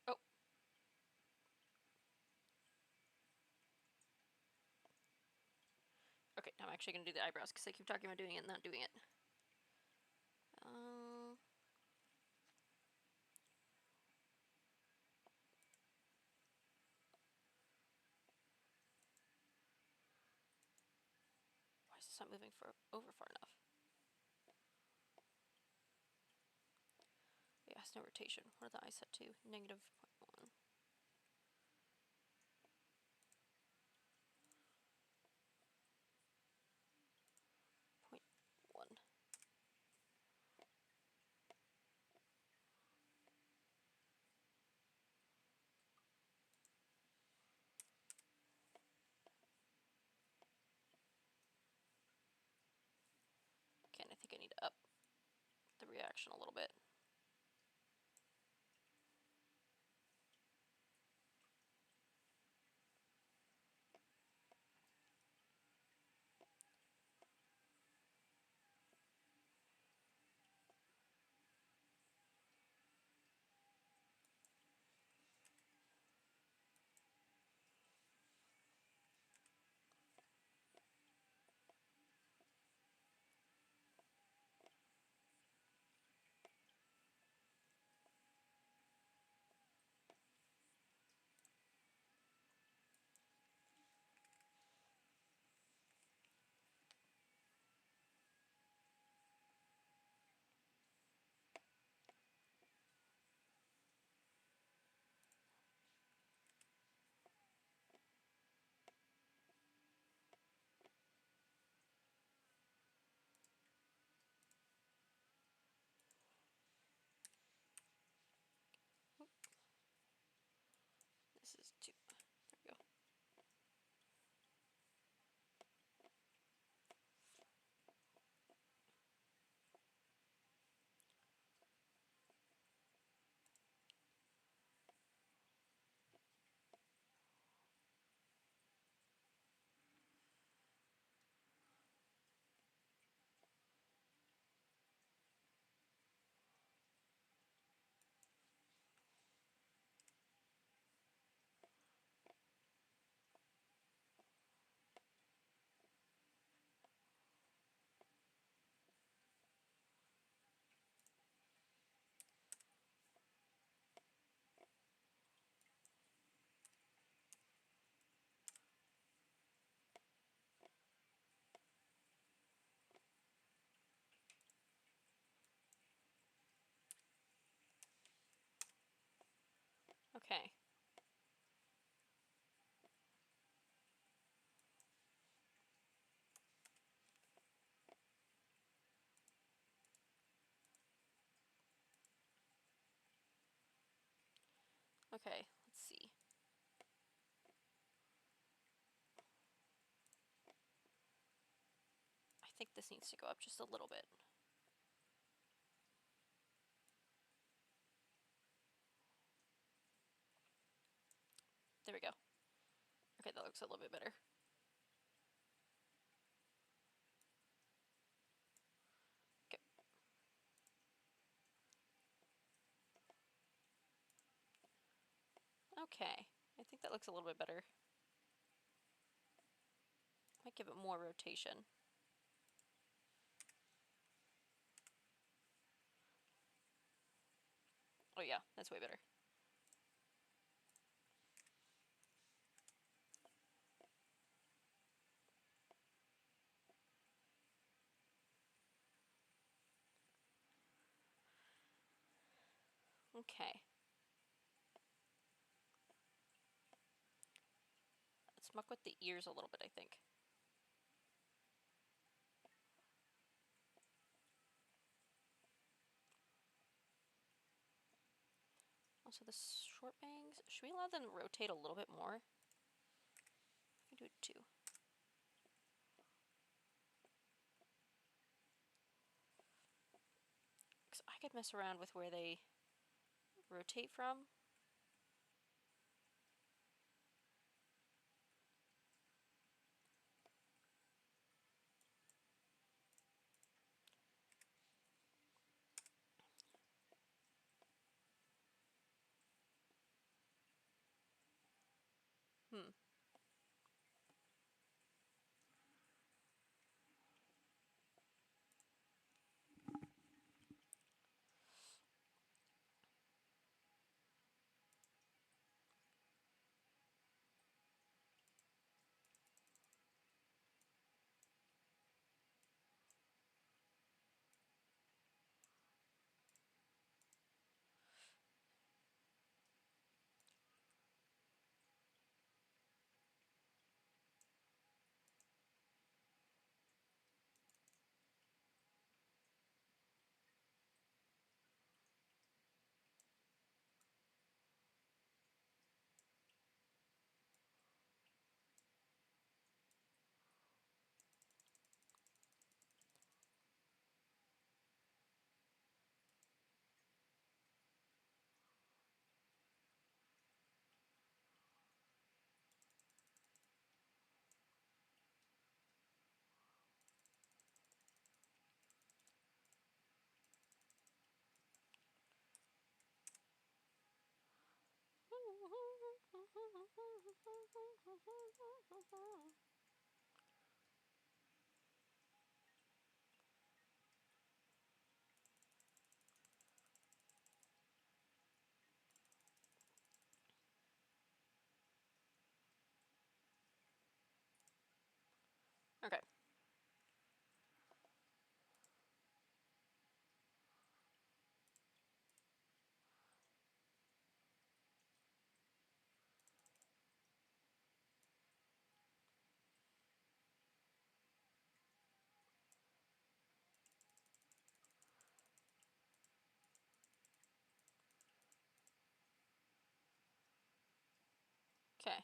Oh. Okay, now I'm actually going to do the eyebrows because I keep talking about doing it and not doing it. Why is this not moving over far enough? Yes, no rotation. What are the eyes set to? -0.1. .1. Okay, and I think I need to up the reaction a little bit. This is too. There we go. Okay. Okay, let's see. I think this needs to go up just a little bit. There we go. Okay, that looks a little bit better. Okay. Okay, I think that looks a little bit better. Might give it more rotation. Oh yeah, that's way better. Okay. Let's muck with the ears a little bit, I think. Also, the short bangs, should we allow them to rotate a little bit more? We do it too. Because I could mess around with where they rotate from. Hmm. Okay. Okay.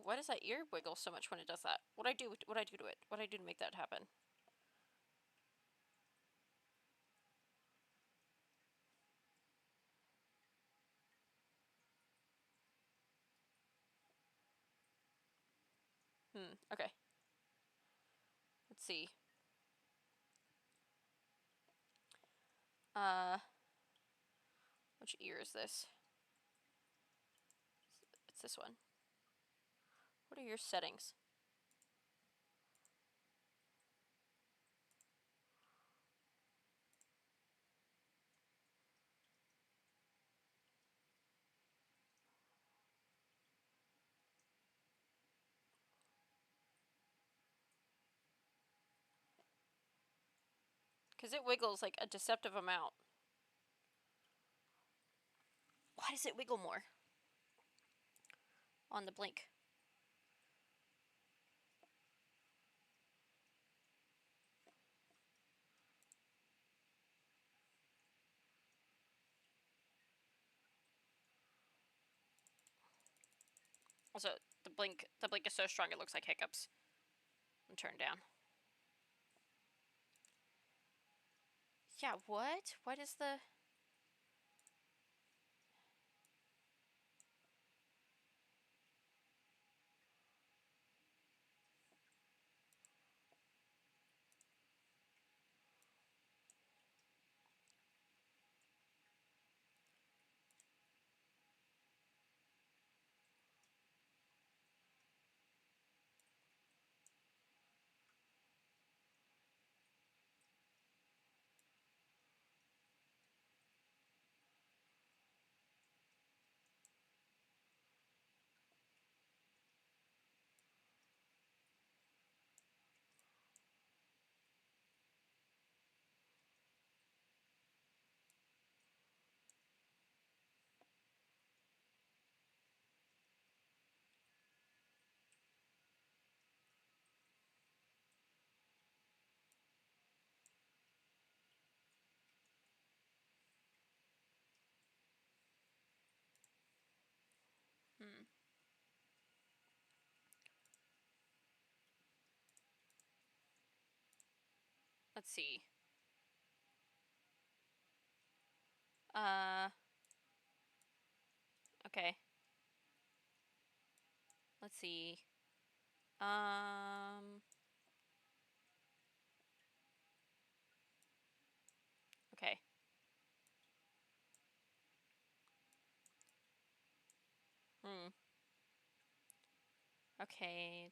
Why does that ear wiggle so much when it does that? What I do? What I do to it? What I do to make that happen? Okay. Let's see. Which ear is this? It's this one. What are your settings? Because it wiggles like a deceptive amount. Why does it wiggle more? On the blink. Also, the blink is so strong it looks like hiccups. And turn down. Yeah, what? What is the... Let's see. Okay. Let's see. Okay. Okay.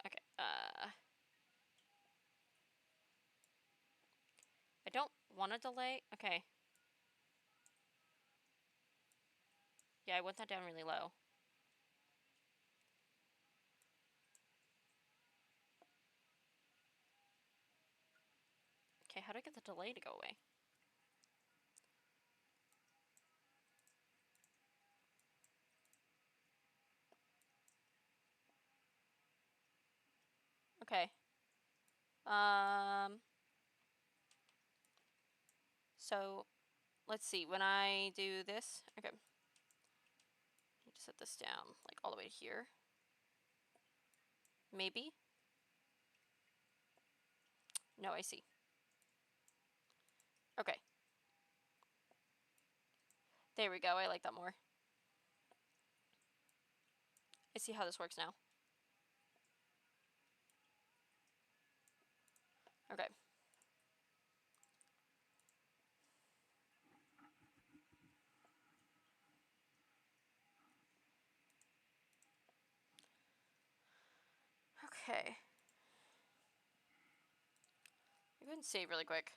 Okay. I don't want to delay. Okay. Yeah, I want that down really low. Okay, how do I get the delay to go away? Okay. So, let's see. When I do this, okay. I need to set this down, like, all the way to here. Maybe? No, I see. Okay. There we go. I like that more. I see how this works now. Okay. Okay. Go ahead and save really quick.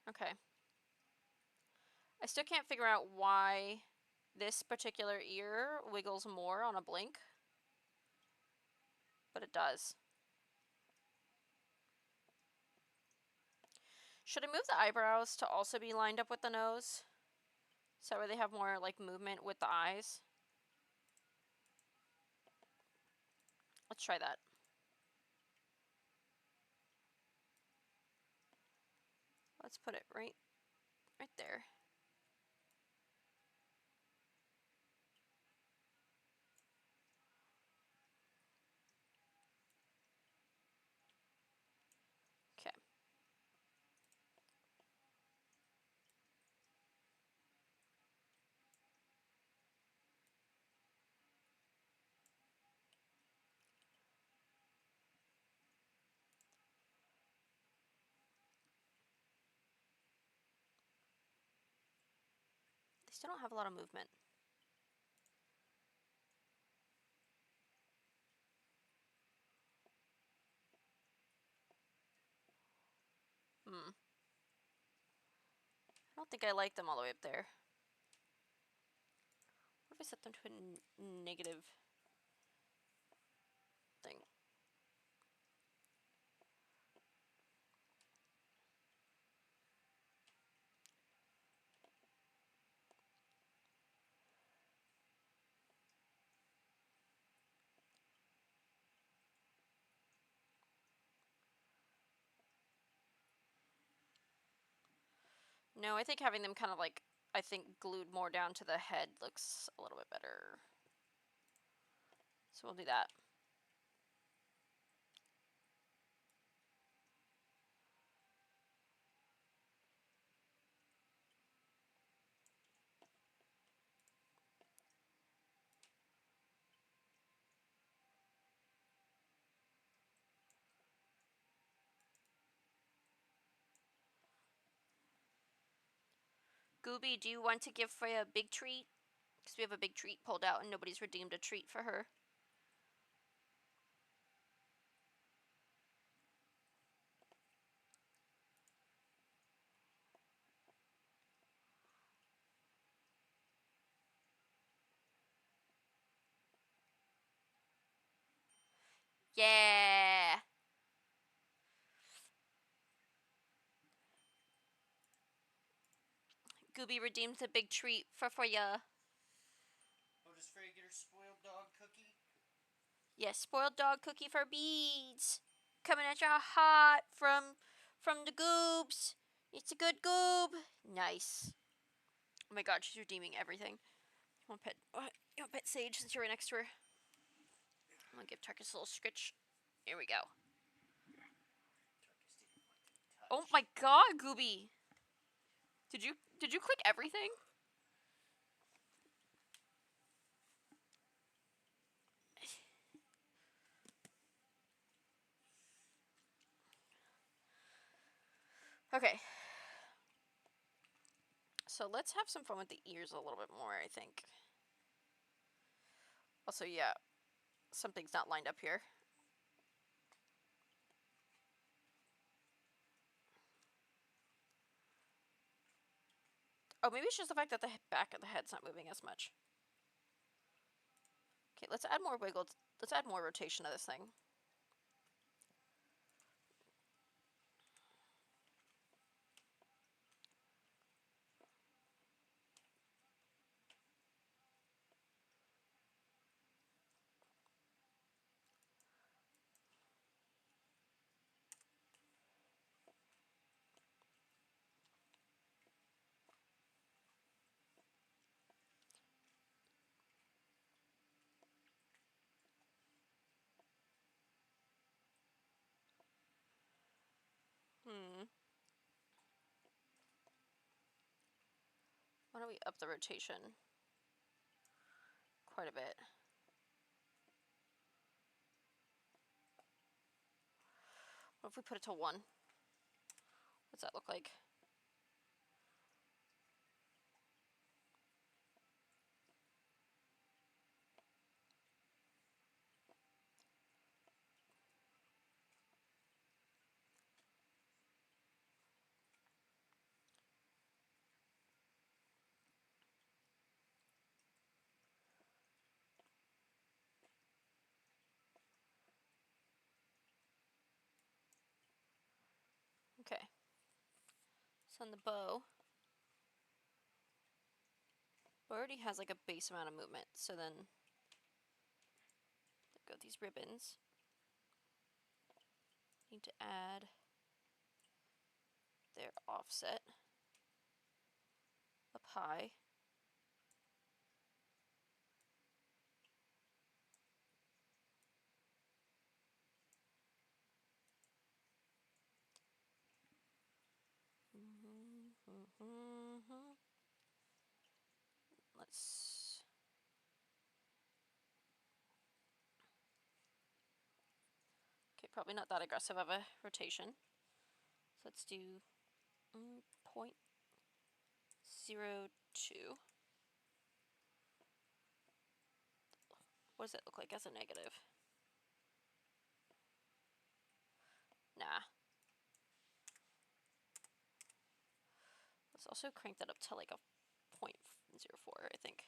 Okay. I still can't figure out why this particular ear wiggles more on a blink, but it does. Should I move the eyebrows to also be lined up with the nose? So where they have more like movement with the eyes? Let's try that. Let's put it right there. Okay. They still don't have a lot of movement. I don't think I like them all the way up there. What if I set them to a negative thing? No, I think having them kind of like, I think glued more down to the head looks a little bit better. So we'll do that. Gooby, do you want to give Freya a big treat? Because we have a big treat pulled out and nobody's redeemed a treat for her. Yeah! Gooby redeems a big treat for Freya. Oh, does Freya get her spoiled dog cookie? Yes, spoiled dog cookie for beads. coming at you hot from the goobs. It's a good goob. Nice. Oh my god, she's redeeming everything. You want pet Sage since you're right next to her? I'm gonna give Tarkus a little scritch. Here we go. Oh my god, Gooby! Did you click everything? Okay. So let's have some fun with the ears a little bit more, I think. Also, yeah, something's not lined up here. Oh, maybe it's just the fact that the back of the head's not moving as much. Okay, let's add more wiggle. Let's add more rotation to this thing. Why don't we up the rotation quite a bit? What if we put it to 1? What's that look like? Okay. So on the bow already has like a base amount of movement, so then there go these ribbons. Need to add their offset up high. Let's probably not that aggressive of a rotation. So let's do 0.02. What does it look like as a negative? Nah. Let's also crank that up to like a 0.04, I think.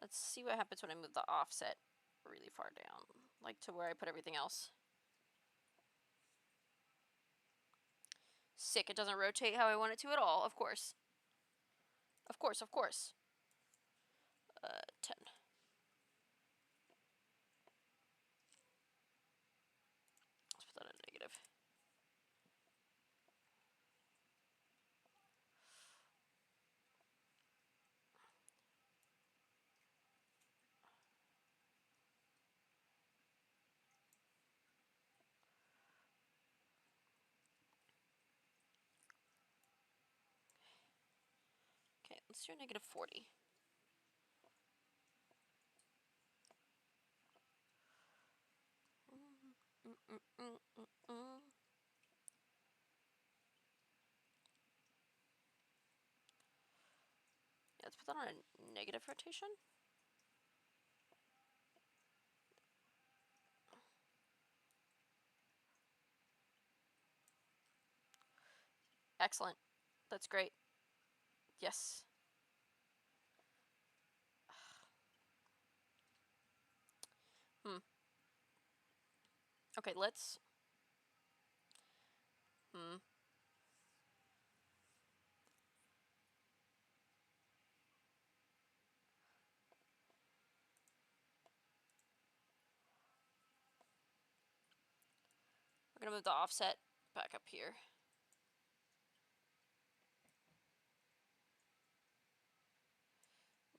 Let's see what happens when I move the offset really far down, like to where I put everything else. Sick, it doesn't rotate how I want it to at all, of course. Of course. 10. Let's put that at a negative. Okay, let's do a negative 40. Yeah, let's put that on a negative rotation. Excellent. That's great. Yes. Okay, let's... We're gonna move the offset back up here.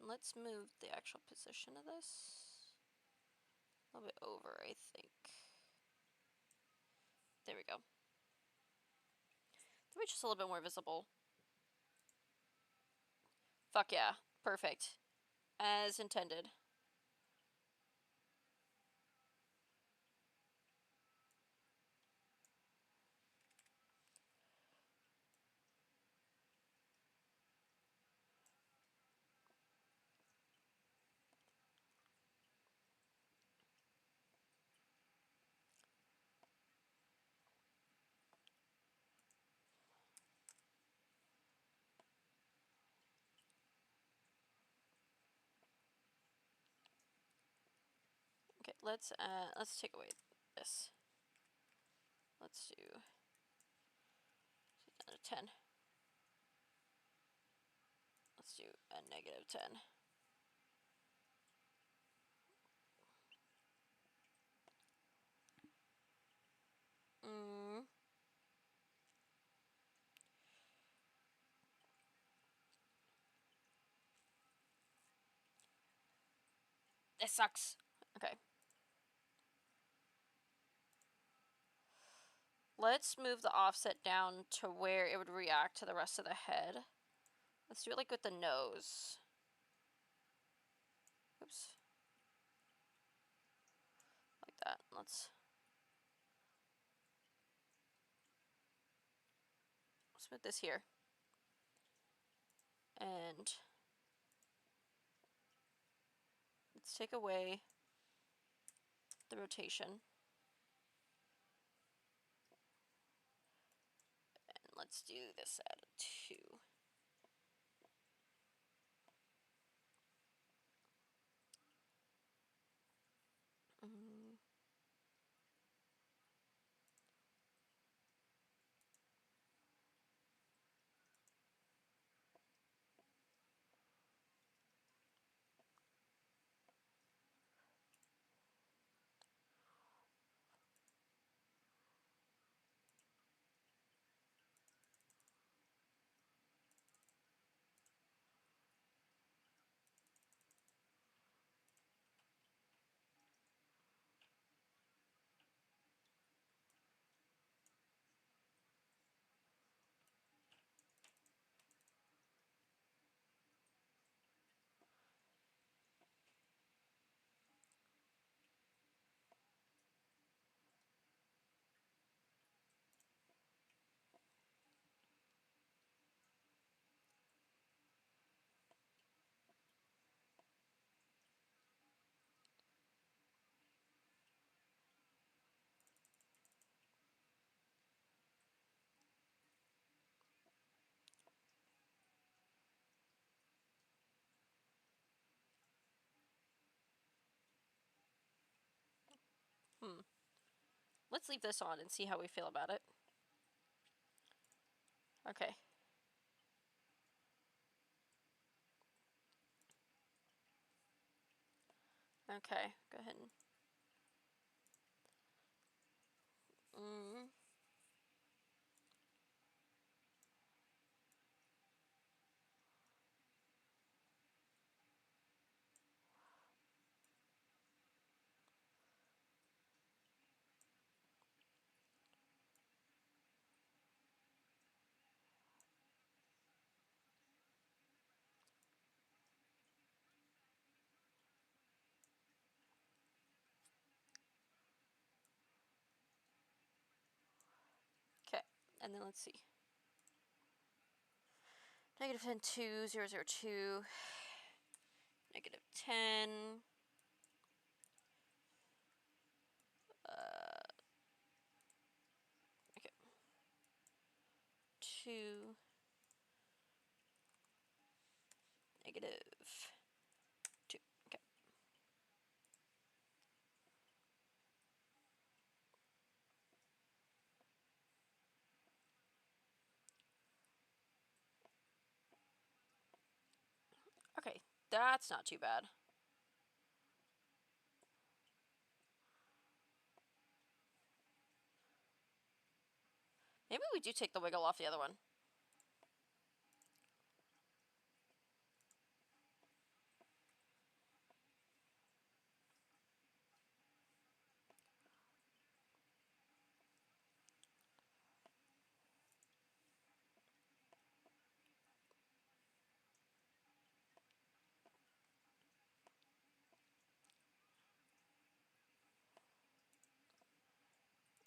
And let's move the actual position of this a little bit over, I think. There we go. That way it's just a little bit more visible. Fuck yeah. Perfect. As intended. Okay, let's take away this. Let's do another 10. Let's do a -10. This sucks. Okay. Let's move the offset down to where it would react to the rest of the head. Let's do it like with the nose. Oops. Like that. Let's put this here. And let's take away the rotation. And let's do this at a 2. Let's leave this on and see how we feel about it. Okay. Okay, go ahead and... Okay, and then let's see. -10, 2, 0, 0, 2. -10. 2. -2. Okay. Okay, that's not too bad. Maybe we do take the wiggle off the other one.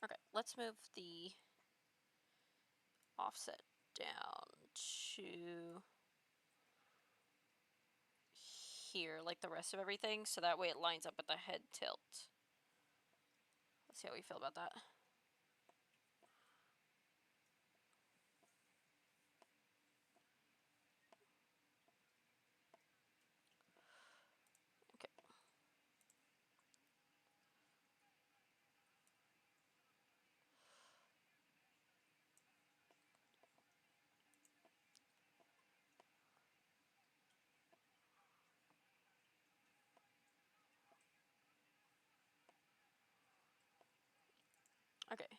Okay, let's move the offset down to here, like the rest of everything, so that way it lines up with the head tilt. Let's see how we feel about that. Okay. Okay.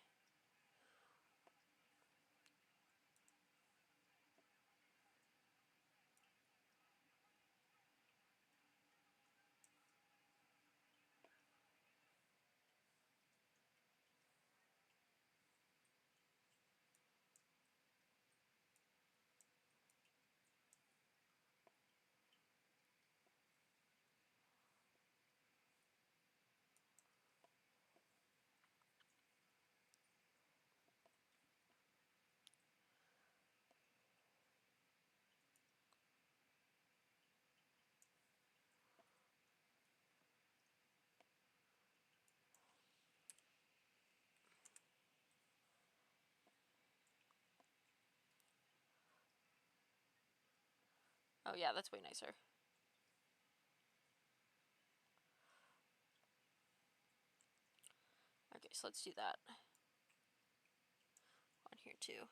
Oh yeah, that's way nicer. Okay, so let's do that on here too.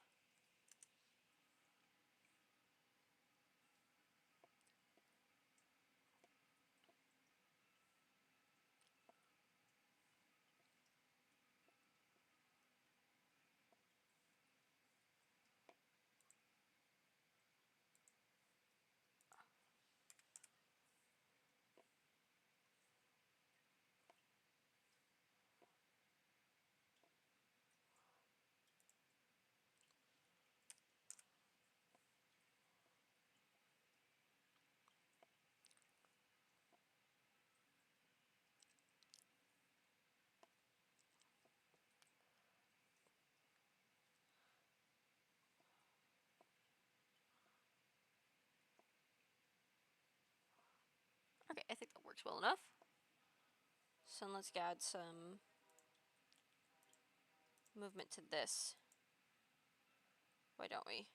Okay, I think that works well enough. So let's add some movement to this. Why don't we?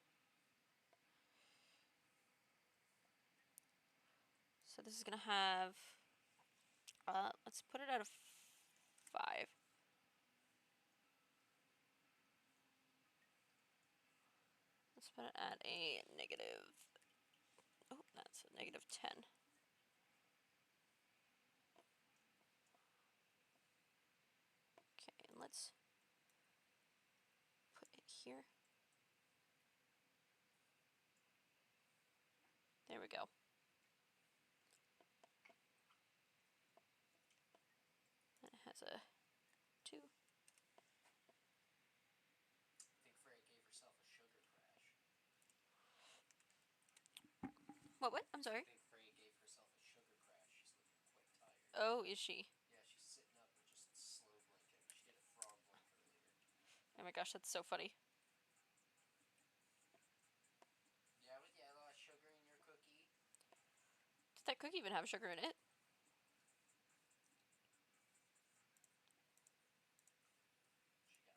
So this is gonna have, let's put it at a 5. Let's put it at a negative, oh, that's a negative 10. Okay, and let's put it here. There we go. And it has a 2. I think Freya gave herself a sugar crash. What? I'm sorry. I think Freya gave herself a sugar crash. She's looking quite tired. Oh, is she? Yeah, she's sitting up and just slow blinking. She did a frog blink earlier. Oh my gosh, that's so funny. Yeah, with a lot of sugar in your cookie. Does that cookie even have sugar in it?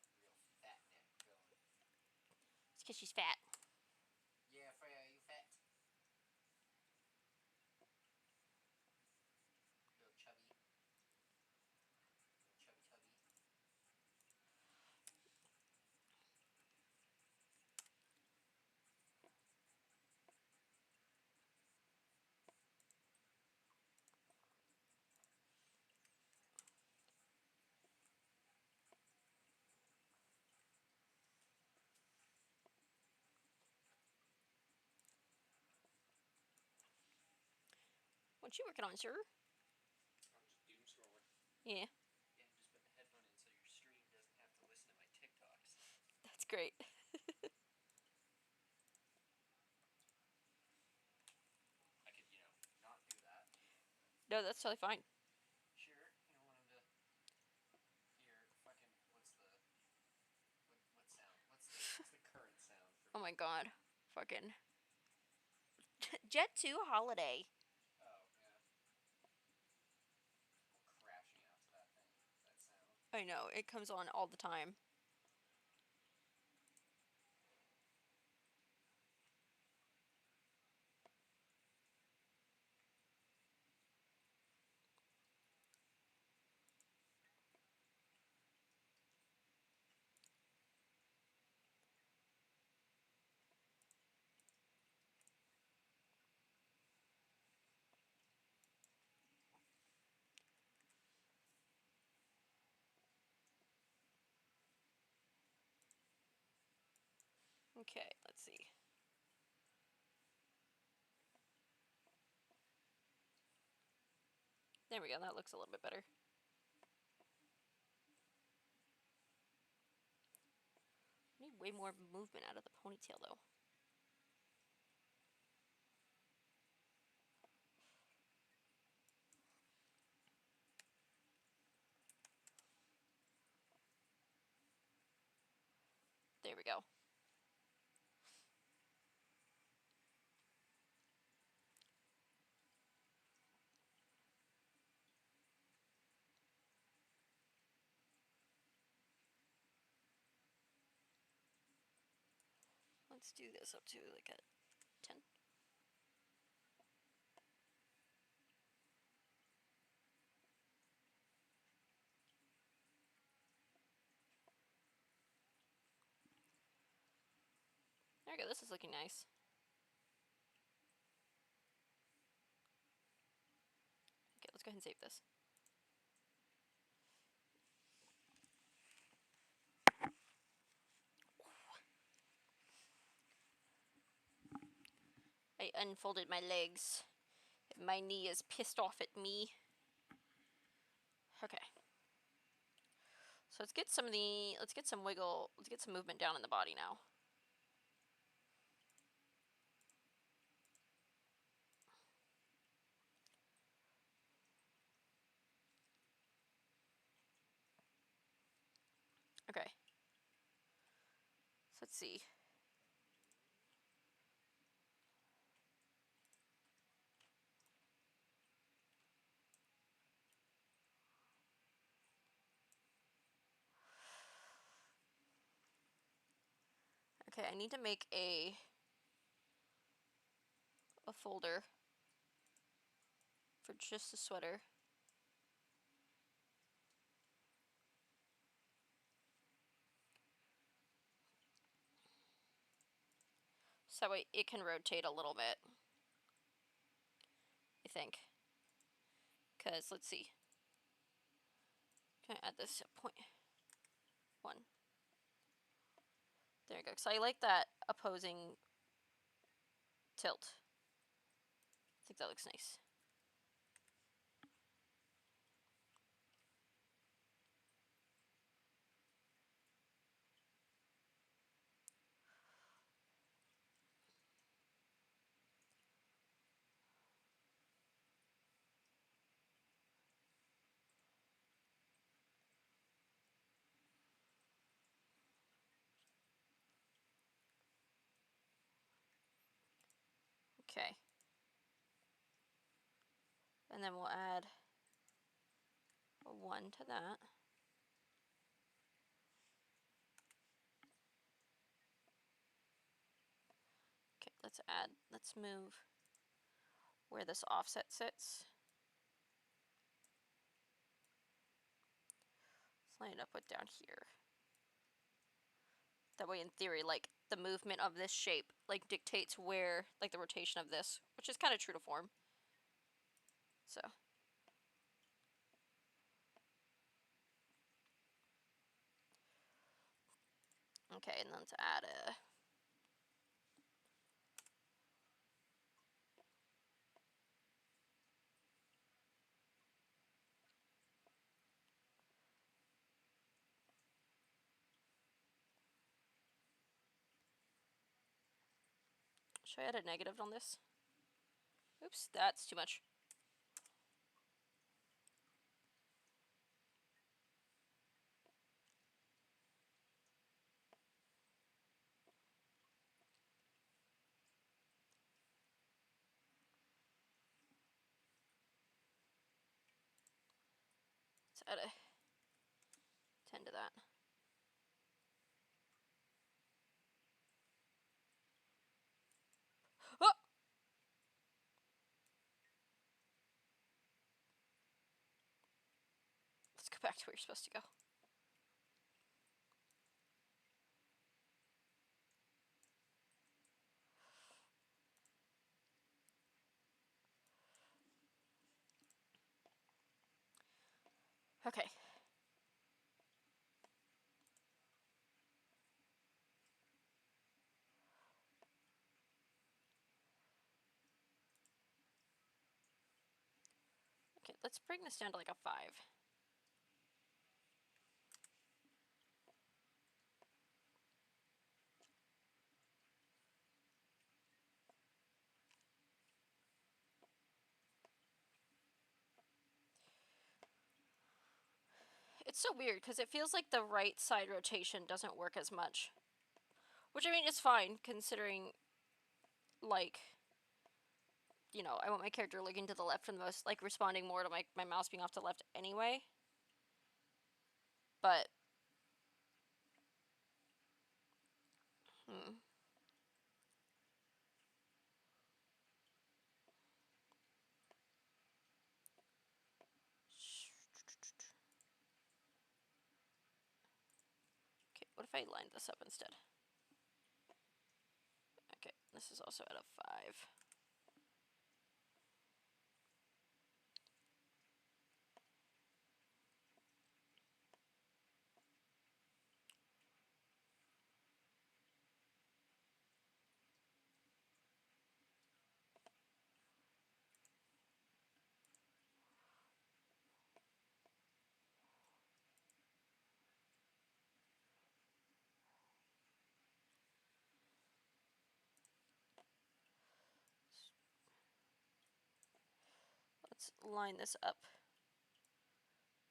She got real fat neck going. It's because she's fat. Yeah, Freya, are you fat? Little chubby. Little chubby tubby. What you working on, sir? I'm just doom scrolling. Yeah, Yeah, I'm just putting a headphone in so your stream doesn't have to listen to my TikToks. that's great. I could, not do that. No, that's totally fine. Sure, you don't want him to hear fucking what sound? What's the current sound for Oh me? my god. Fucking Jet 2 Holiday. Oh, yeah. People crashing out to that thing. That sound. I know, it comes on all the time. Okay, let's see. There we go, that looks a little bit better. I need way more movement out of the ponytail, though. There we go. Let's do this up to like a 10. There we go, this is looking nice. Okay, let's go ahead and save this. I unfolded my legs. My knee is pissed off at me. Okay. So let's get some wiggle, let's get some movement down in the body now. Okay. So let's see. Okay, I need to make a folder for just the sweater. So that way it can rotate a little bit. I think. Because, let's see. Can I add this at point 1? There you go. So I like that opposing tilt. I think that looks nice. Okay. And then we'll add a 1 to that. Okay, let's move where this offset sits. Let's line it up with down here. That way, in theory, like, the movement of this shape, like, dictates where, like, the rotation of this, which is kind of true to form. So. Okay, and then to add a... Should I add a negative on this? Oops, that's too much. Let's add a 10 to that. Oh! Let's go back to where you're supposed to go. Okay. Okay, let's bring this down to like a 5. It's so weird because it feels like the right side rotation doesn't work as much. Which, I mean, it's fine considering, like, you know, I want my character looking to the left for the most, like, responding more to my mouse being off to the left anyway. But, Okay, what if I lined this up instead? Okay, this is also at a 5. Let's line this up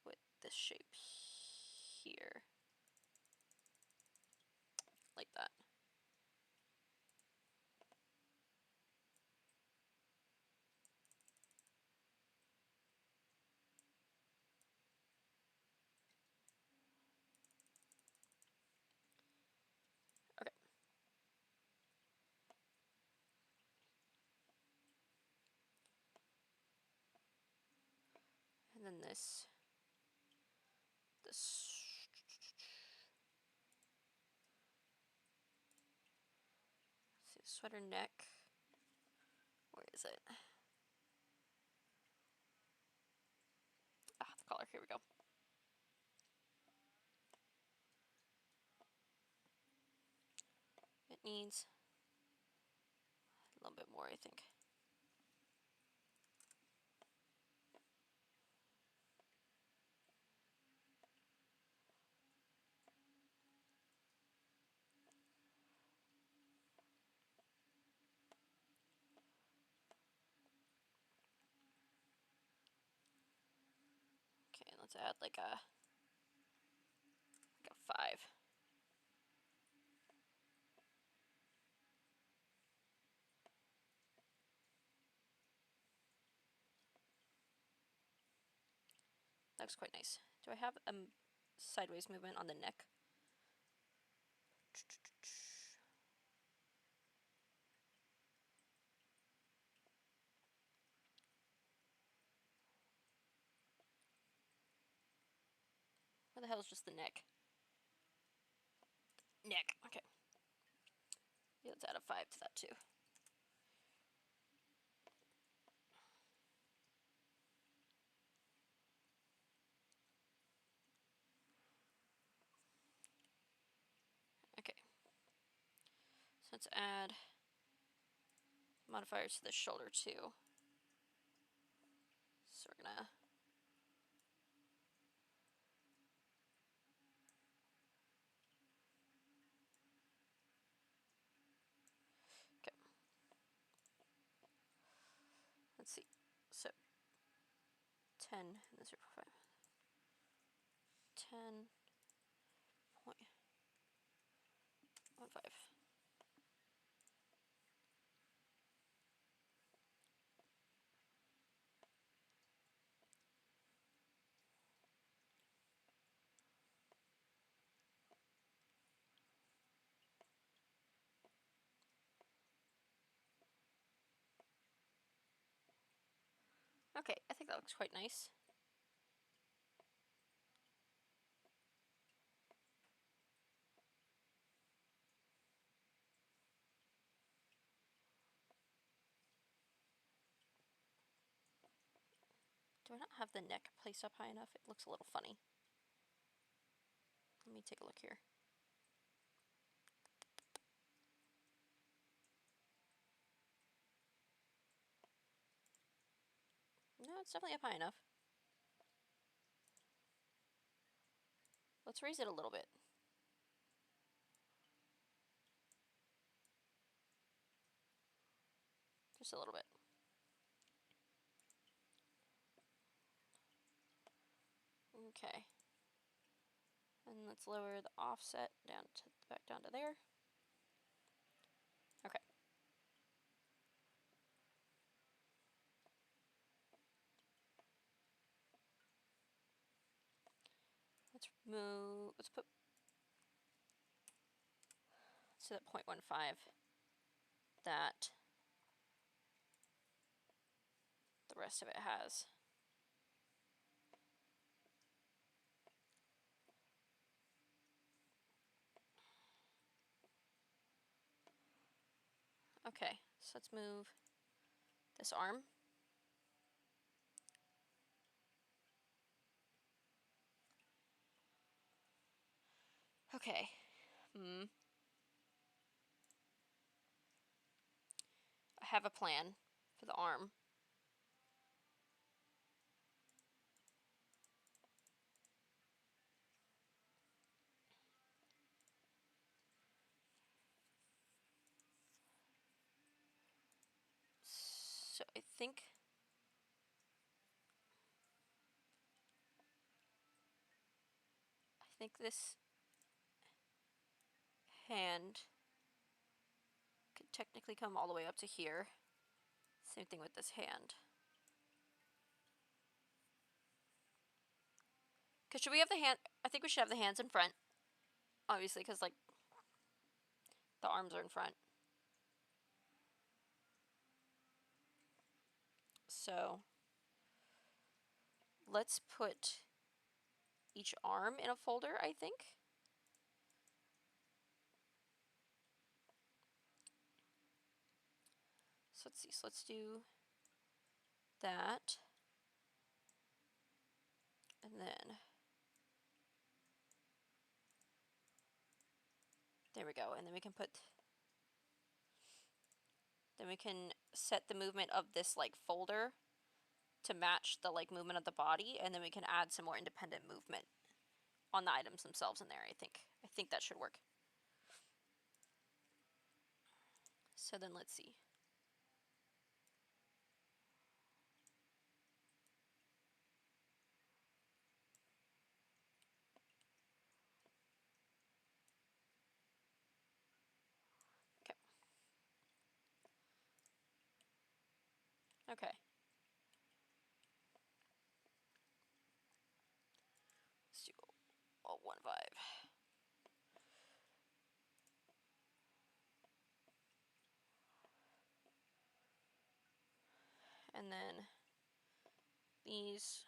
with this shape here. Like that. Okay. And then this. See, sweater neck. Where is it? Ah, the collar. Here we go. It needs a little bit more, I think. Okay, let's add like a 5. That looks quite nice. Do I have a sideways movement on the neck? Where the hell is just the neck? Neck. Okay. Yeah, let's add a 5 to that too. Okay. So let's add modifiers to the shoulder too. So we're gonna let's see. So 10 and then 0.5. 10.15. Okay, I think that looks quite nice. Do I not have the neck placed up high enough? It looks a little funny. Let me take a look here. No, it's definitely up high enough. Let's raise it a little bit. Just a little bit. Okay. And let's lower the offset down to back down to there. Okay. Let's put to that 0.15 that the rest of it has. Okay, so let's move this arm. Okay. I have a plan for the arm. So I think this hand could technically come all the way up to here. Same thing with this hand. Cause should we have the hand? I think we should have the hands in front. Obviously, because like the arms are in front. So let's put each arm in a folder, I think. So let's see. So let's do that. And then there we go. And then we can set the movement of this like folder to match the like movement of the body, and then we can add some more independent movement on the items themselves in there. I think that should work. So then let's see. Okay. Okay. Let's do 0.15. And then these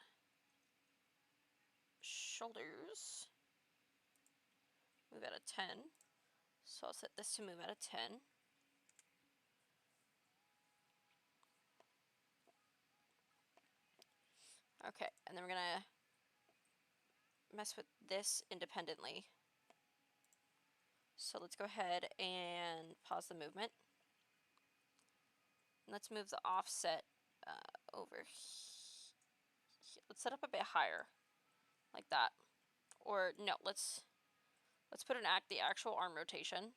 shoulders move at a 10. So I'll set this to move at a 10. Okay, and then we're gonna mess with this independently. So let's go ahead and pause the movement. And let's move the offset over here. Let's set up a bit higher, like that. Or no, let's put the actual arm rotation.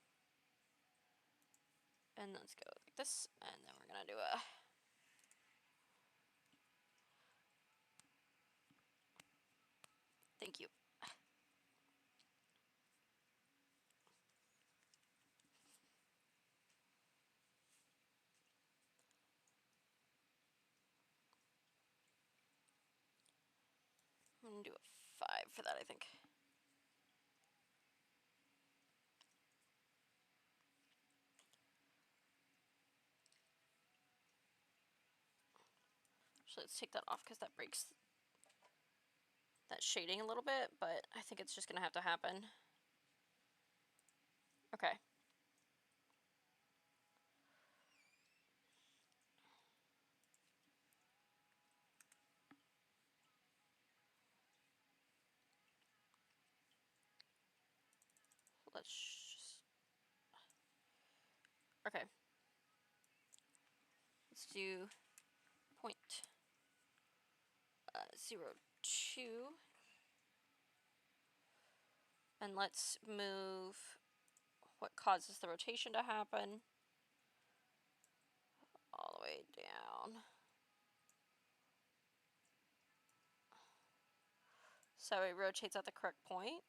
And let's go like this, and then we're gonna do a Thank you. I'm gonna do a 5 for that, I think. So let's take that off because that breaks that shading a little bit, but I think it's just gonna have to happen. Okay. Let's just... Okay. Let's do 0.02. And let's move what causes the rotation to happen all the way down. So it rotates at the correct point.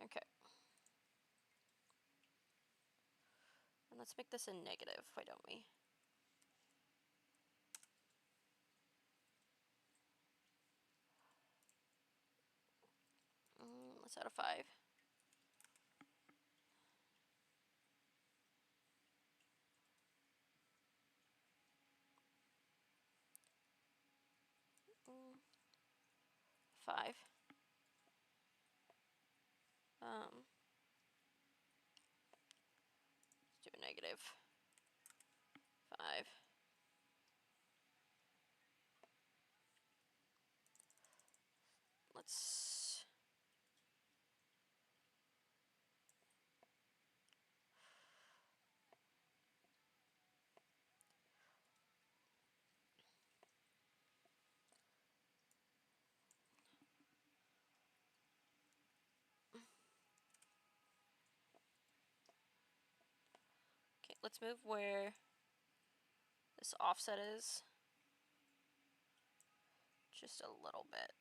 Okay. And let's make this a negative, why don't we? Let's add a 5. Mm, 5. Let's do a negative 5. Let's... Okay, let's move where this offset is. Just a little bit.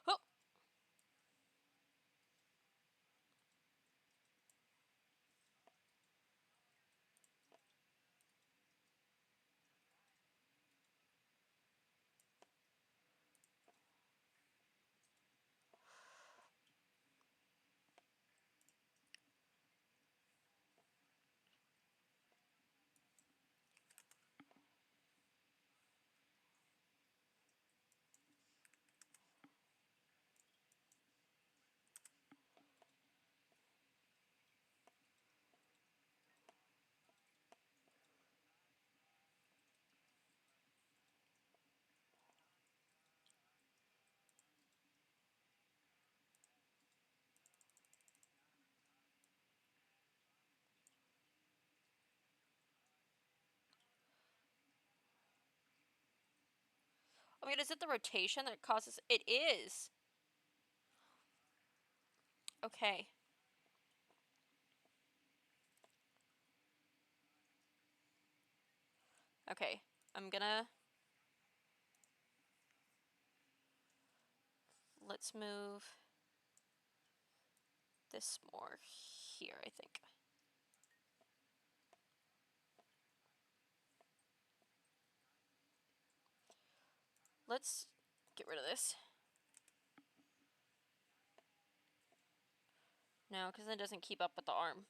Oh! I mean, is it the rotation that causes... It is! Okay. Okay, I'm gonna... Let's move this more here, I think. Let's get rid of this. No, because it doesn't keep up with the arm.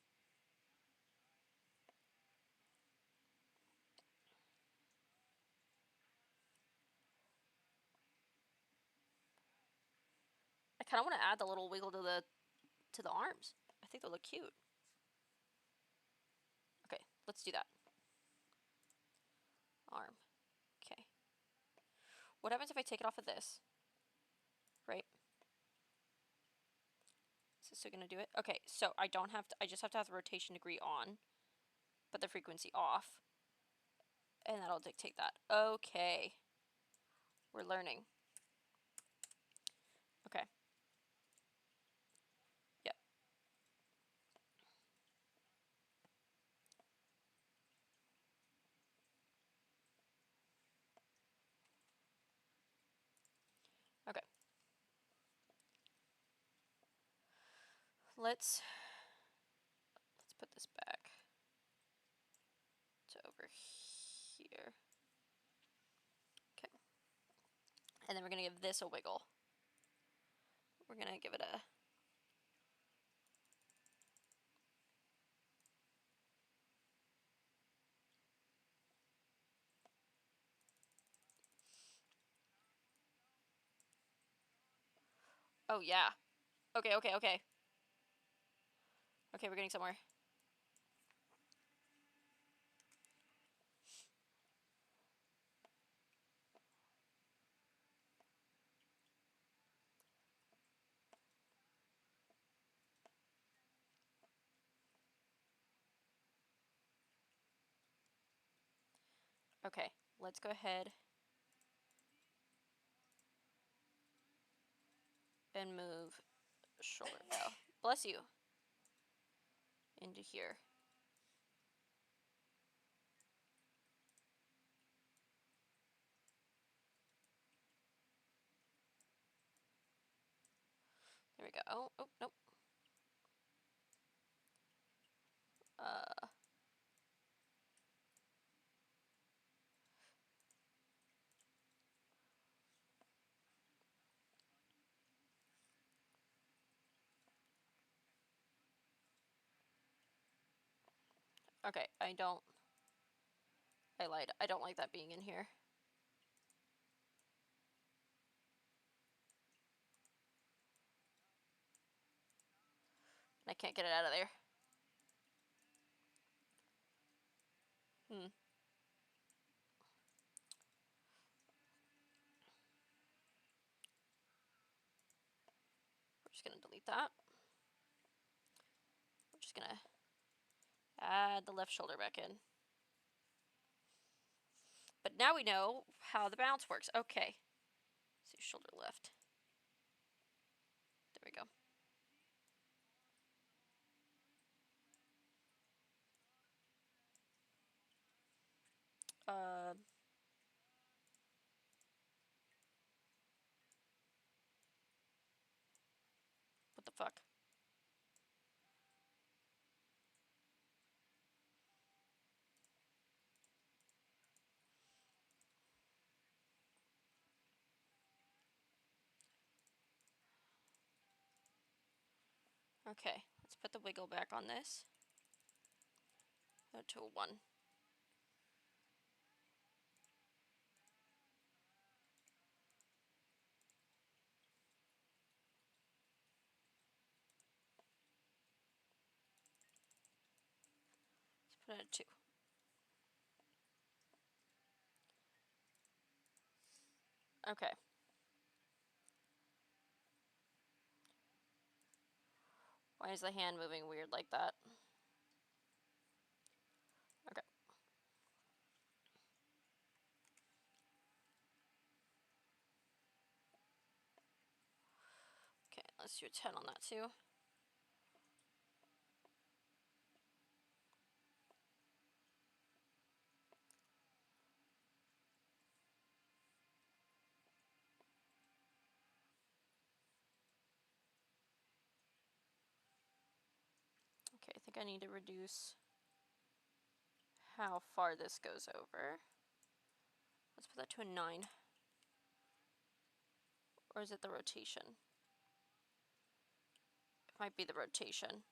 I kind of want to add the little wiggle to the arms. I think they'll look cute. Okay, let's do that. Arm. Okay. What happens if I take it off of this? right? Is this still gonna do it? Okay, so I don't have to, I just have to have the rotation degree on, but the frequency off. And that'll dictate that. Okay. We're learning. Okay. Yep. Okay. Let's put this back to over here. Okay. And then we're gonna give this a wiggle. We're gonna give it a oh yeah. Okay, okay, okay. Okay, we're getting somewhere. Okay, let's go ahead and move shoulder. Oh, bless you. Into here. There we go. Oh, oh, nope. Uh, okay, I lied. I don't like that being in here. I can't get it out of there. Hmm. We're just gonna delete that. We're just gonna add the left shoulder back in. But now we know how the bounce works. Okay. So shoulder left. There we go. Uh, what the fuck? Okay, let's put the wiggle back on this. Go to a 1. Let's put it at 2. Okay. Why is the hand moving weird like that? Okay. Okay, let's do a 10 on that too. Okay, I think I need to reduce how far this goes over. Let's put that to a 9. Or is it the rotation? It might be the rotation.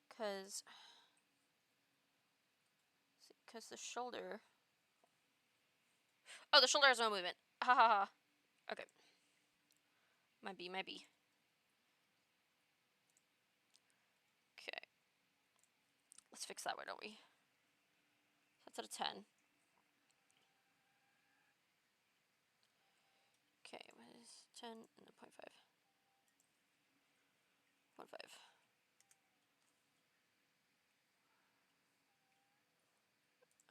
Because the shoulder... Oh, the shoulder has no movement. Ha ha ha. Okay. Might be. Okay. Let's fix that, why don't we? That's at a 10. Okay, what is 10 and then 0.5? 0.5.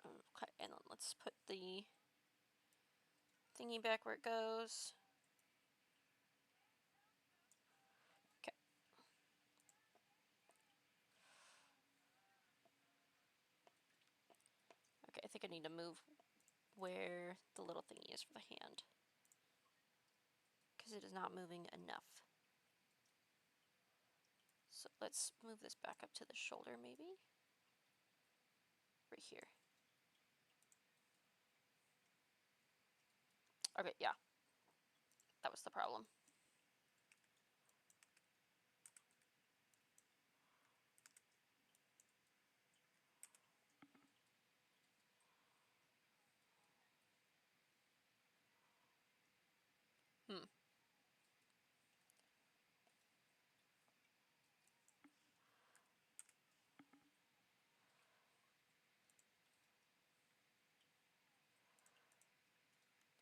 Okay, and then let's put the thingy back where it goes. Okay. Okay, I think I need to move where the little thingy is for the hand, because it is not moving enough. So let's move this back up to the shoulder, maybe? Right here. Okay, yeah. That was the problem. Hmm.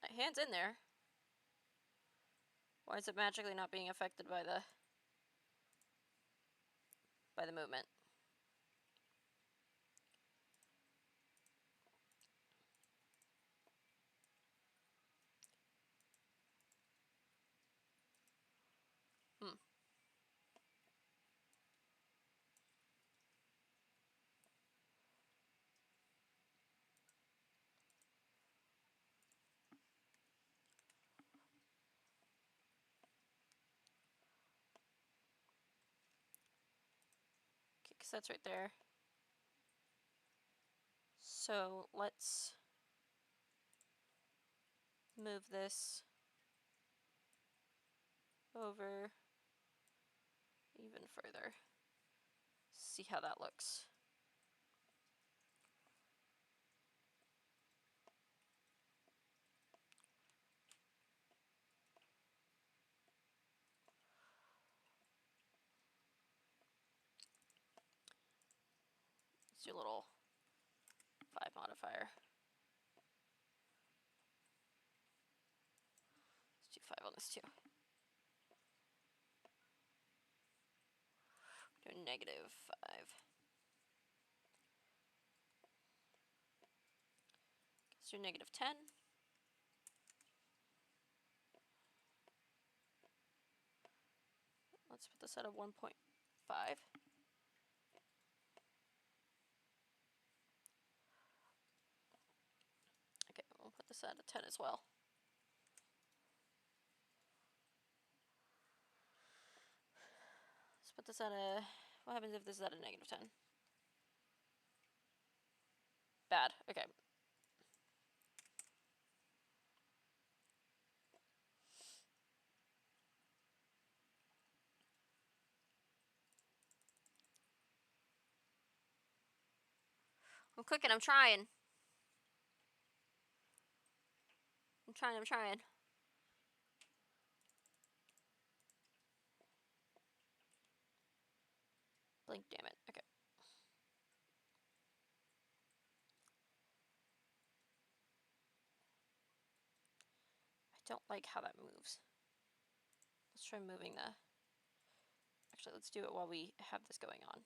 My hand's in there. Why is it magically not being affected by the movement? Hmm. Okay, because that's right there. So let's move this over even further. See how that looks. Let's do a little 5 modifier. Let's do 5 on this too. Do -5. Let's do -10. Let's put this at a 1.5. Okay, we'll put this at a 10 as well. Let's put this at a... What happens if this is at a -10? Bad. Okay. I'm cooking. I'm trying. I'm trying. Blink, damn it. Okay. I don't like how that moves. Let's try moving the... Actually, let's do it while we have this going on.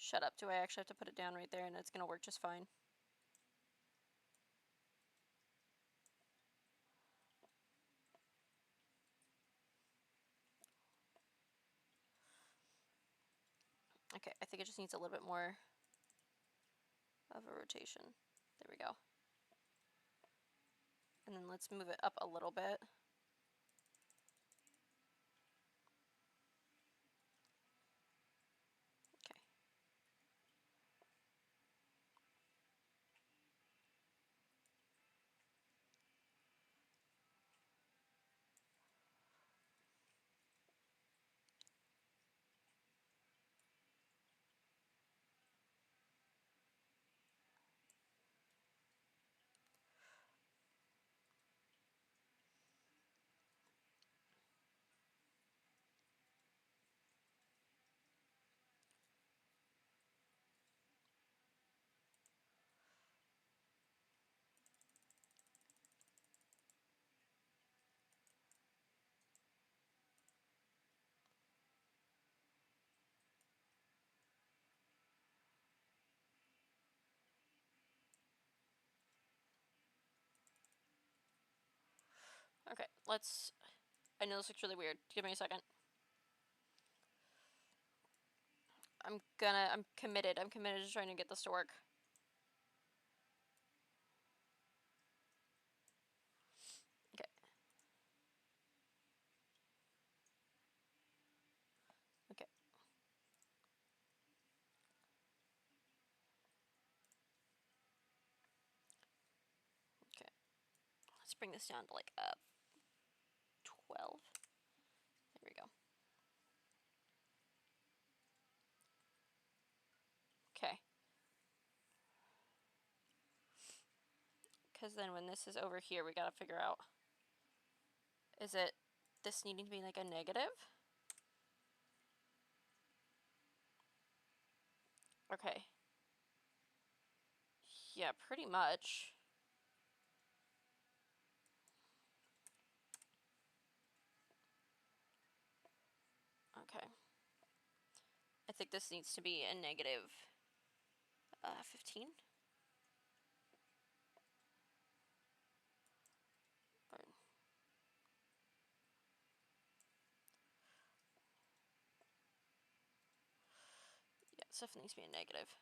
Shut up. Do I actually have to put it down right there and it's going to work just fine? Okay, I think it just needs a little bit more of a rotation. There we go. And then let's move it up a little bit. Okay. let's... I know this looks really weird. Give me a second. I'm committed. I'm committed to trying to get this to work. Okay. Okay. Okay. Let's bring this down to like 12. There we go. Okay. Because then when this is over here, we gotta figure out, is it this needing to be like a negative? Okay. Yeah, pretty much. Okay. I think this needs to be a negative 15. Or, yeah, this definitely needs to be a negative.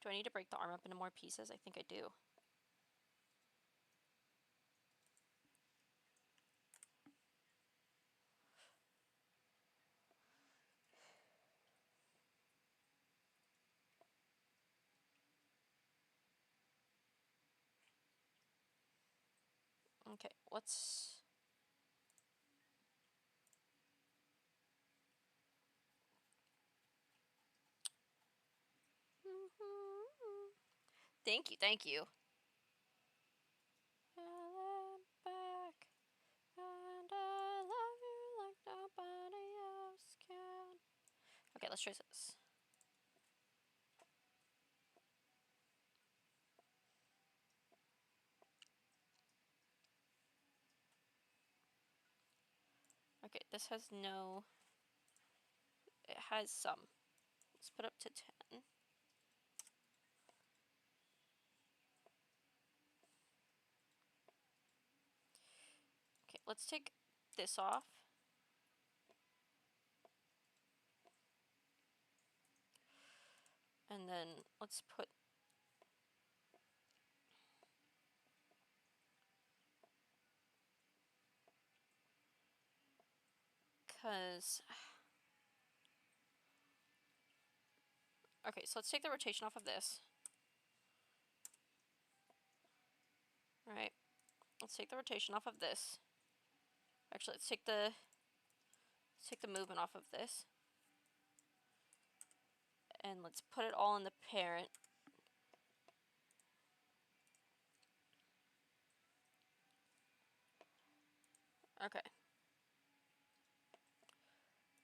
Do I need to break the arm up into more pieces? I think I do. Okay, let's... Thank you, thank you. Back, and I love you like nobody else can. Okay, let's trace this. Okay, this has no... It has some. Let's put up to 10. Okay, let's take this off. And then let's put... Because... Okay, so let's take the rotation off of this. Alright. Let's take the rotation off of this. Actually, let's take the movement off of this. And let's put it all in the parent. Okay.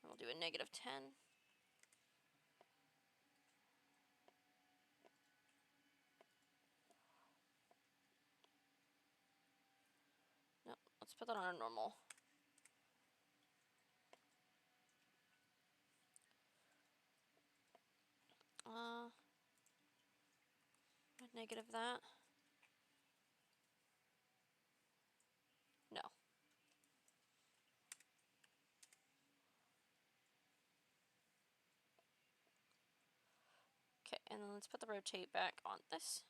We'll do a negative 10. Nope, let's put that on a normal. Negative that. No. Okay, and then let's put the rotate back on this.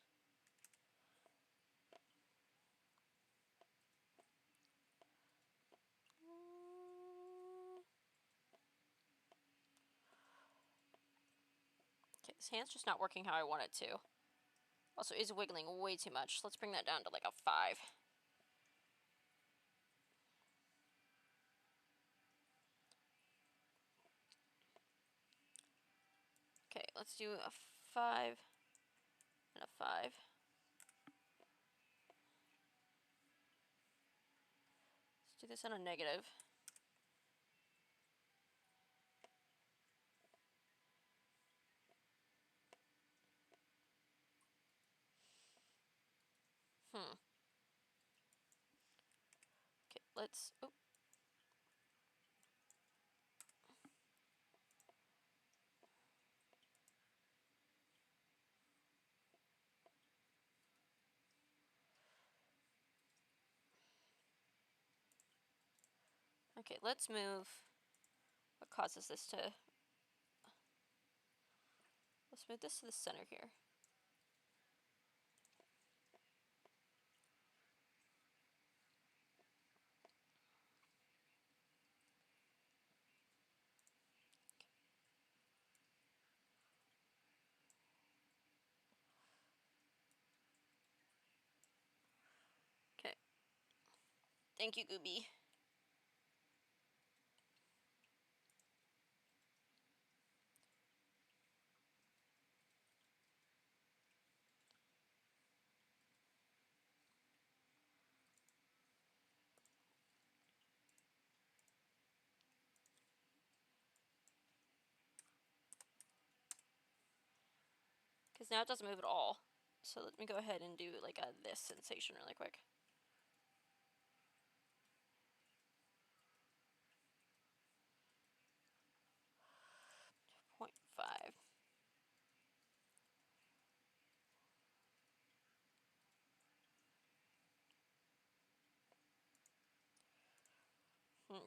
Okay, this hand's just not working how I want it to. Also, is wiggling way too much. Let's bring that down to like a 5. let's do a 5 and a 5. Let's do this on a negative. Okay, let's. Oh. Okay, let's move. What causes this to. Let's move this to the center here. Okay. Thank you, Gooby. Because now it doesn't move at all. So let me go ahead and do like a this sensation really quick. 0.5.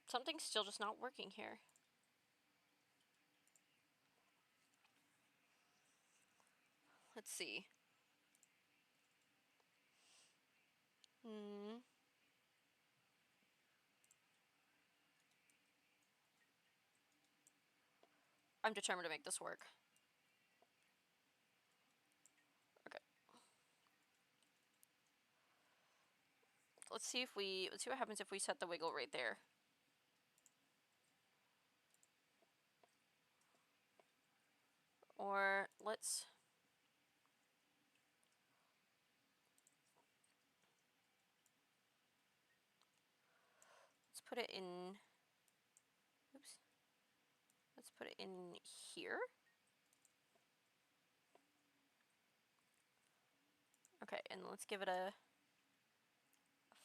Something's still just not working here. Let's see. I'm determined to make this work. Okay. Let's see what happens if we set the wiggle right there. Or let's put it in. Oops. Let's put it in here. Okay, and let's give it a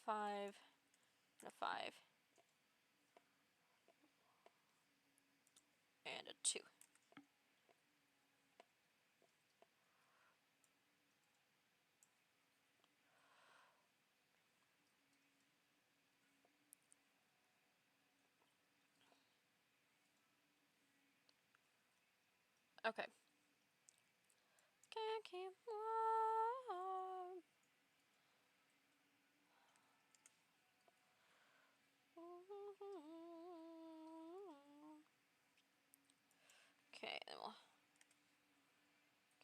5 and a 5 and a 2. Okay. Can't keep warm. Okay, then we'll.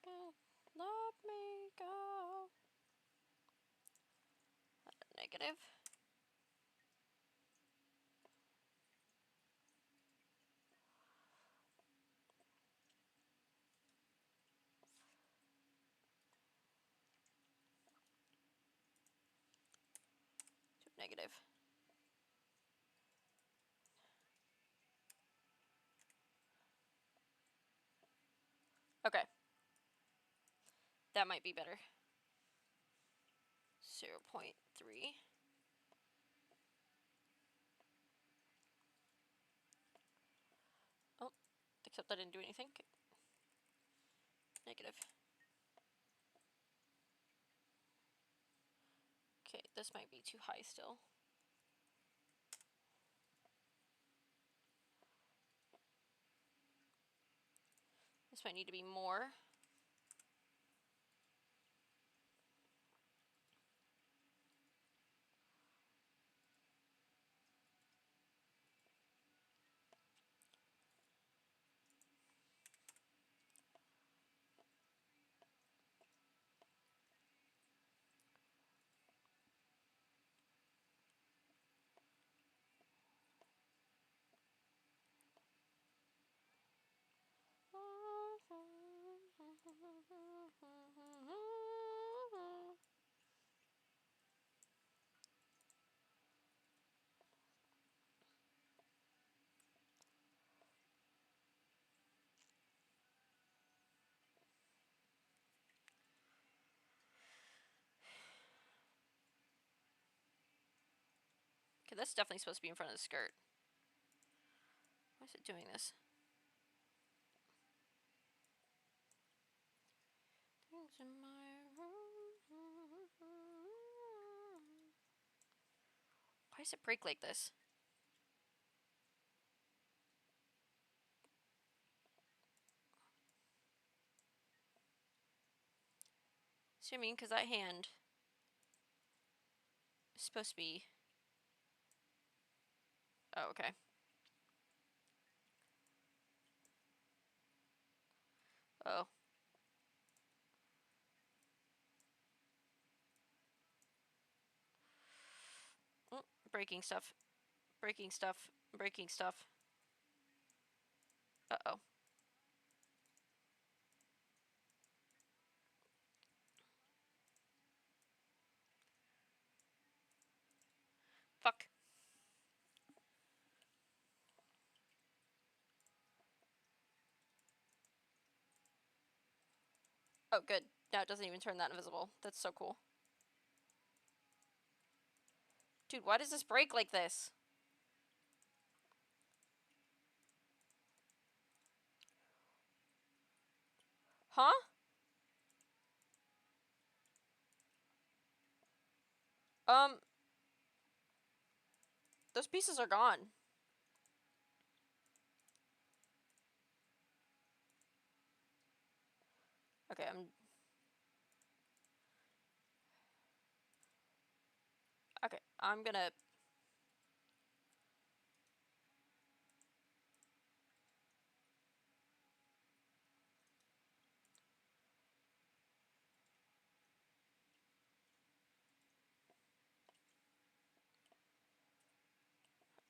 Can't let me go. Negative. Negative. Okay. That might be better. 0.3. Oh, except I didn't do anything. Okay. Negative. Okay, this might be too high still. This might need to be more. Okay, that's definitely supposed to be in front of the skirt. Why is it doing this? Things in my room. Why does it break like this? See what I mean? Because that hand is supposed to be... Oh, okay. Oh. Mm, breaking stuff. Breaking stuff. Breaking stuff. Uh-oh. Fuck. Oh, good. Now it doesn't even turn that invisible. That's so cool. Dude, why does this break like this? Huh? Um, those pieces are gone. Okay, I'm gonna...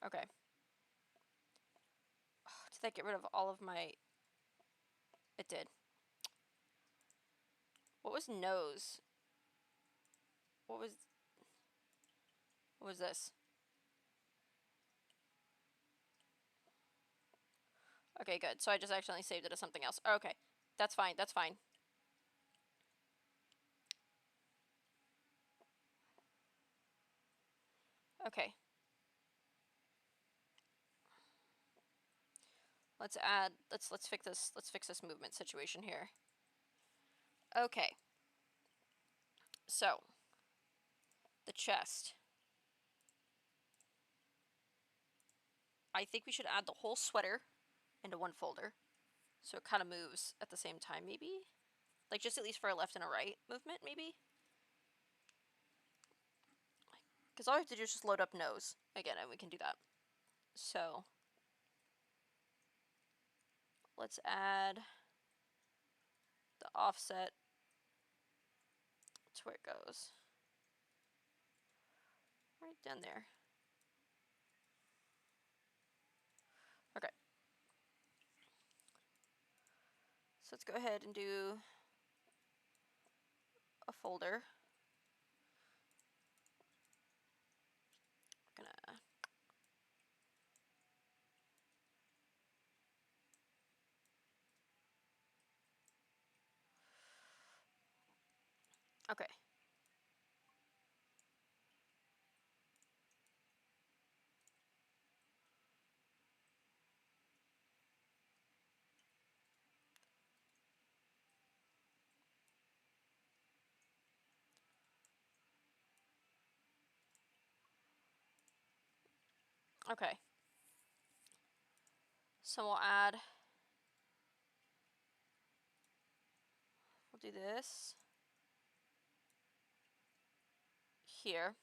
Okay. Did that get rid of all of my... It did. What was nose? What was... What was this? Okay, good. So I just accidentally saved it as something else. Okay. That's fine. That's fine. Okay. Let's fix this movement situation here. Okay. So, the chest. I think we should add the whole sweater into one folder. So it kind of moves at the same time, maybe? Like, just at least for a left and a right movement, maybe? Because all I have to do is just load up nose again, and we can do that. So, let's add the offset to where it goes. Right down there. Okay. So let's go ahead and do a folder. We're gonna... Okay. Okay. So we'll add... We'll do this here.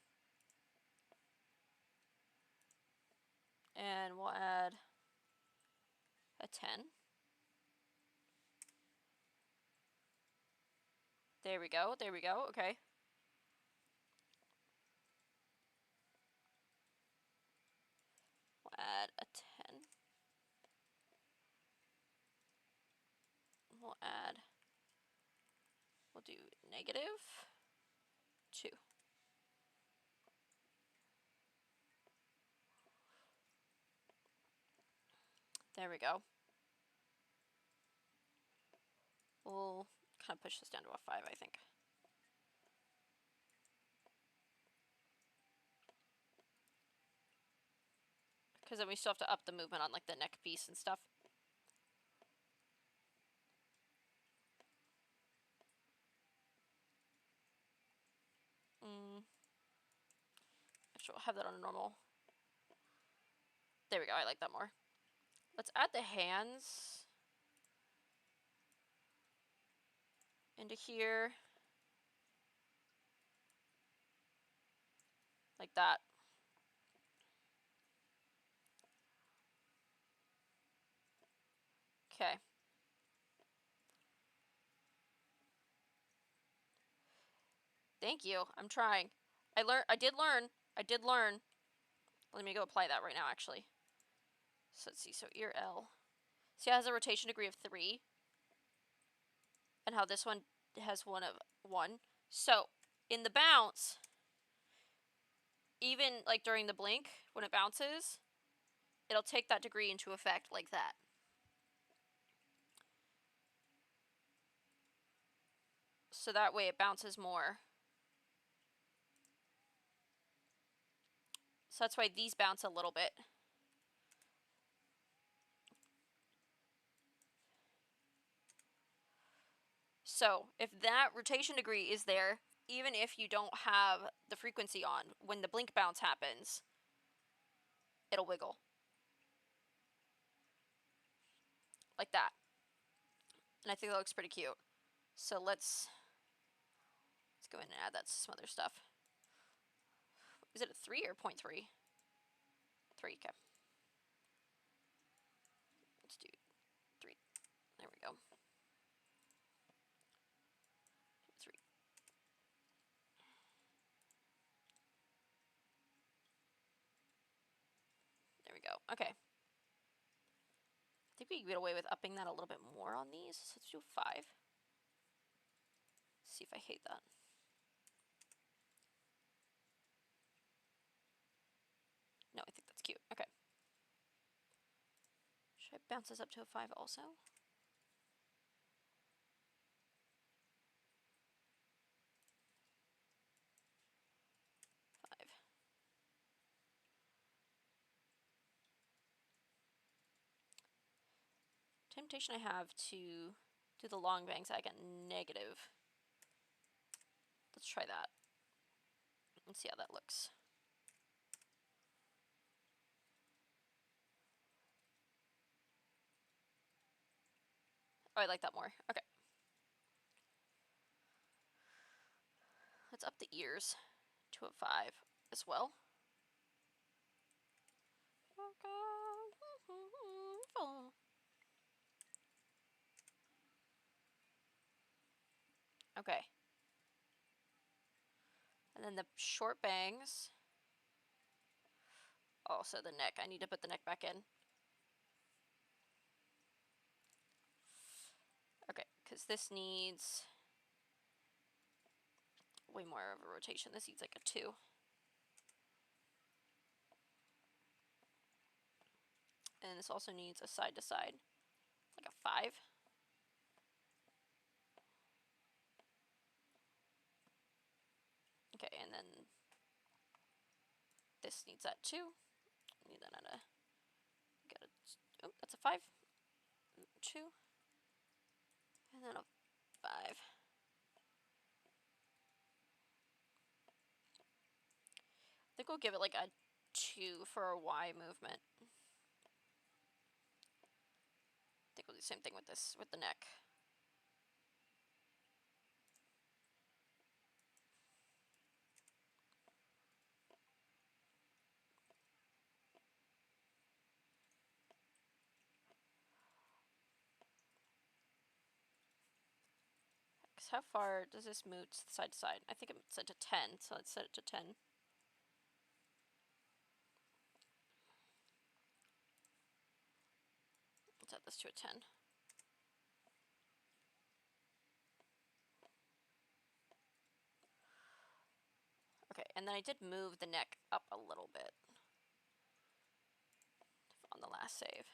And we'll add a 10. There we go. There we go. Okay. We'll add a 10. We'll add -2. There we go. We'll kind of push this down to a 5, I think. Because then we still have to up the movement on like the neck piece and stuff. Actually, we'll have that on a normal. There we go, I like that more. Let's add the hands into here. Like that. Okay. Thank you. I'm trying. I did learn. Let me go apply that right now, actually. So let's see. So ear L. See, it has a rotation degree of 3. And how this one has one of 1. So, in the bounce, even like during the blink, when it bounces, it'll take that degree into effect like that. So that way it bounces more. So that's why these bounce a little bit. So if that rotation degree is there, even if you don't have the frequency on, when the blink bounce happens, it'll wiggle. Like that. And I think that looks pretty cute. So let's go in and add that to some other stuff. Is it a 3 or 0.3? 3, okay. Let's do 3. There we go. 3. There we go. Okay. I think we can get away with upping that a little bit more on these. So let's do 5. See if I hate that. No, I think that's cute. Okay. Should I bounce this up to a 5 also? 5. Temptation I have to do the long bangs, I get negative. Let's try that. Let's see how that looks. Oh, I like that more. Okay. Let's up the ears to a 5 as well. Okay. And then the short bangs. Oh, so the neck. I need to put the neck back in. Okay, because this needs way more of a rotation. This needs like a 2. And this also needs a side to side, like a 5. Okay, and then this needs that too. Need that at a, got a, oh, that's a 5. 2. And then a 5. I think we'll give it like a 2 for a Y movement. I think we'll do the same thing with this, with the neck. Because how far does this move side to side? I think it's set to 10, so let's set it to 10. Let's set this to a 10. and then I did move the neck up a little bit on the last save.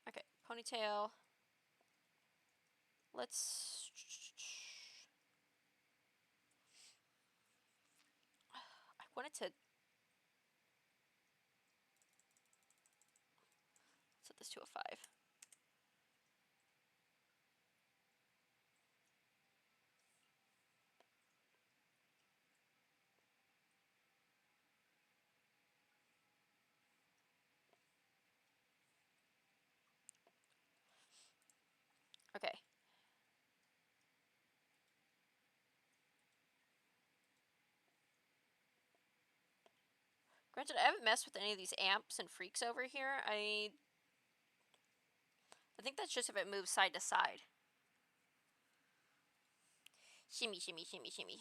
Okay, ponytail. Let's... I wanted to set this to a 5. Okay. Granted, I haven't messed with any of these amps and freaks over here. I think that's just if it moves side to side. Shimmy, shimmy, shimmy, shimmy.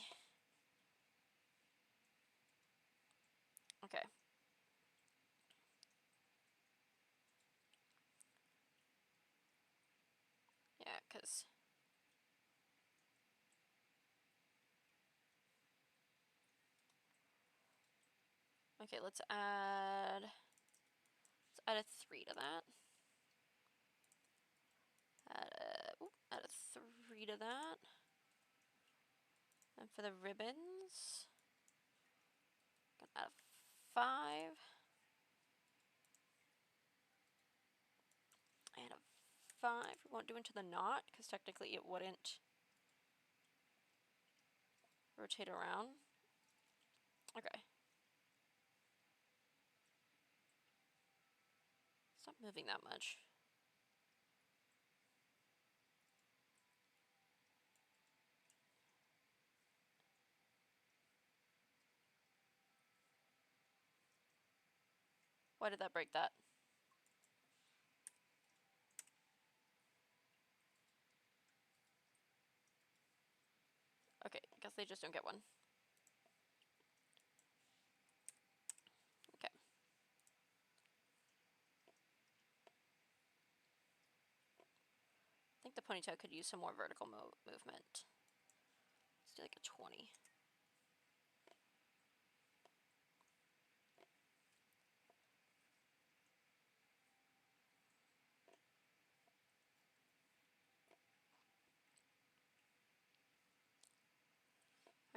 Okay. Yeah, because... Okay, let's add a 3 to that. Add a 3 to that. And for the ribbons, gonna add a 5. And a 5. We won't do into the knot, because technically it wouldn't rotate around. Okay. Stop moving that much. Why did that break that? Okay, I guess they just don't get one. Okay. I think the ponytail could use some more vertical movement. Let's do like a 20.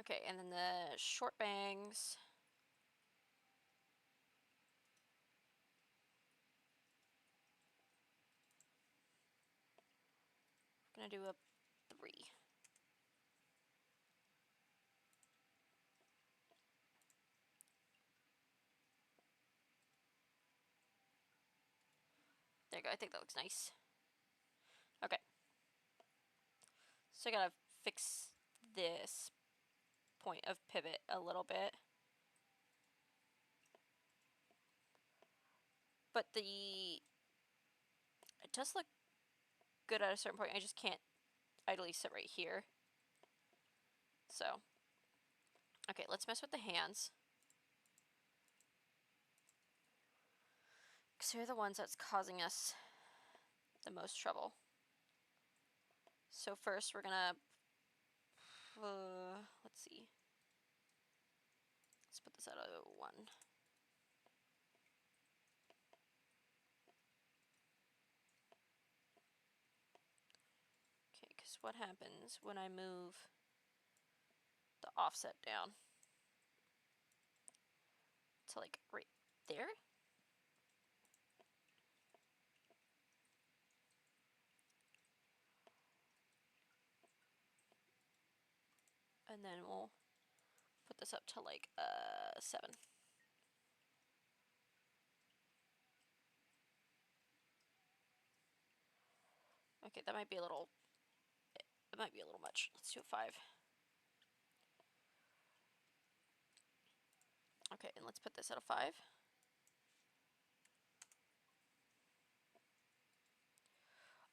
Okay, and then the short bangs. I'm gonna do a 3. There you go, I think that looks nice. Okay. So I gotta fix this point of pivot a little bit. But it does look good at a certain point. I just can't idly sit right here. So, okay, let's mess with the hands. Because they're the ones that's causing us the most trouble. So first we're gonna, let's see. Let's put this at a 1. Okay, because what happens when I move the offset down to like right there? And then we'll put this up to like 7. Okay, that might be a little, it might be a little much. Let's do a 5. Okay, and let's put this at a 5.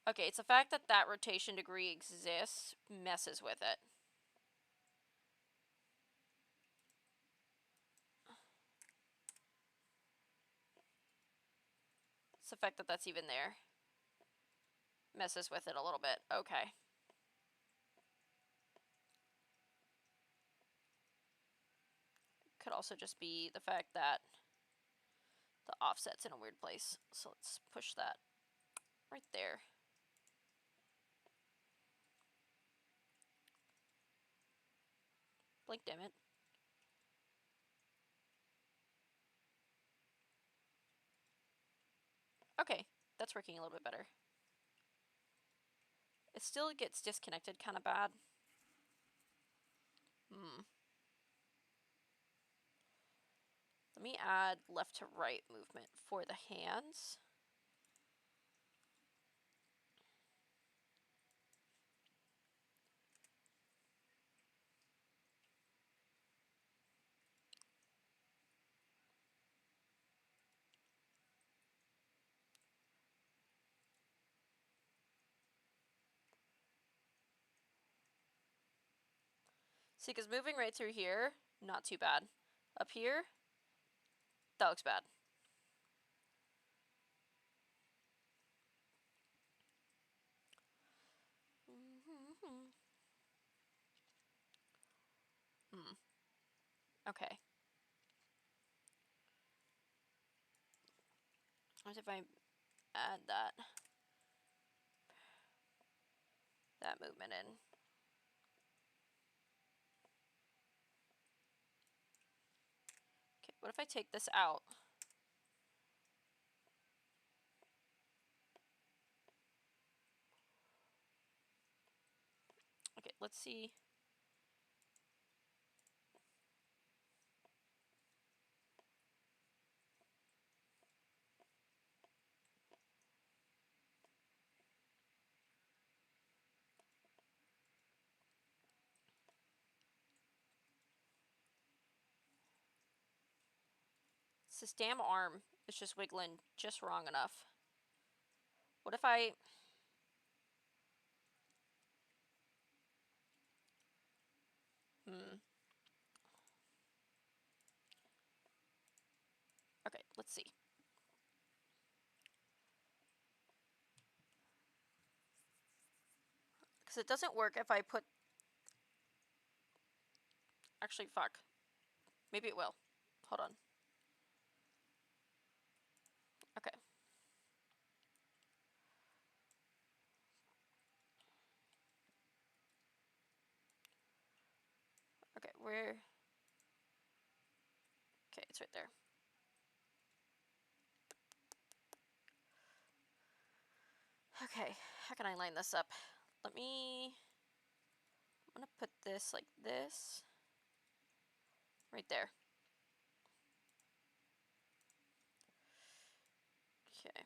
Okay, it's the fact that that rotation degree exists messes with it. It's the fact that that's even there. Messes with it a little bit. Okay. Could also just be the fact that the offset's in a weird place. So let's push that right there. Blink, damn it. Okay, that's working a little bit better. It still gets disconnected kind of bad. Let me add left to right movement for the hands. See, because moving right through here, not too bad. Up here, that looks bad. Okay. What if I add that movement in? Okay, what if I take this out? Okay, let's see. It's this damn arm is just wiggling just wrong enough. What if I... Okay, let's see. Because it doesn't work if I put... Actually, fuck. Maybe it will. Hold on. Okay. Okay, where... Okay, it's right there. Okay, how can I line this up? Let me... I'm gonna put this like this. Right there. Okay.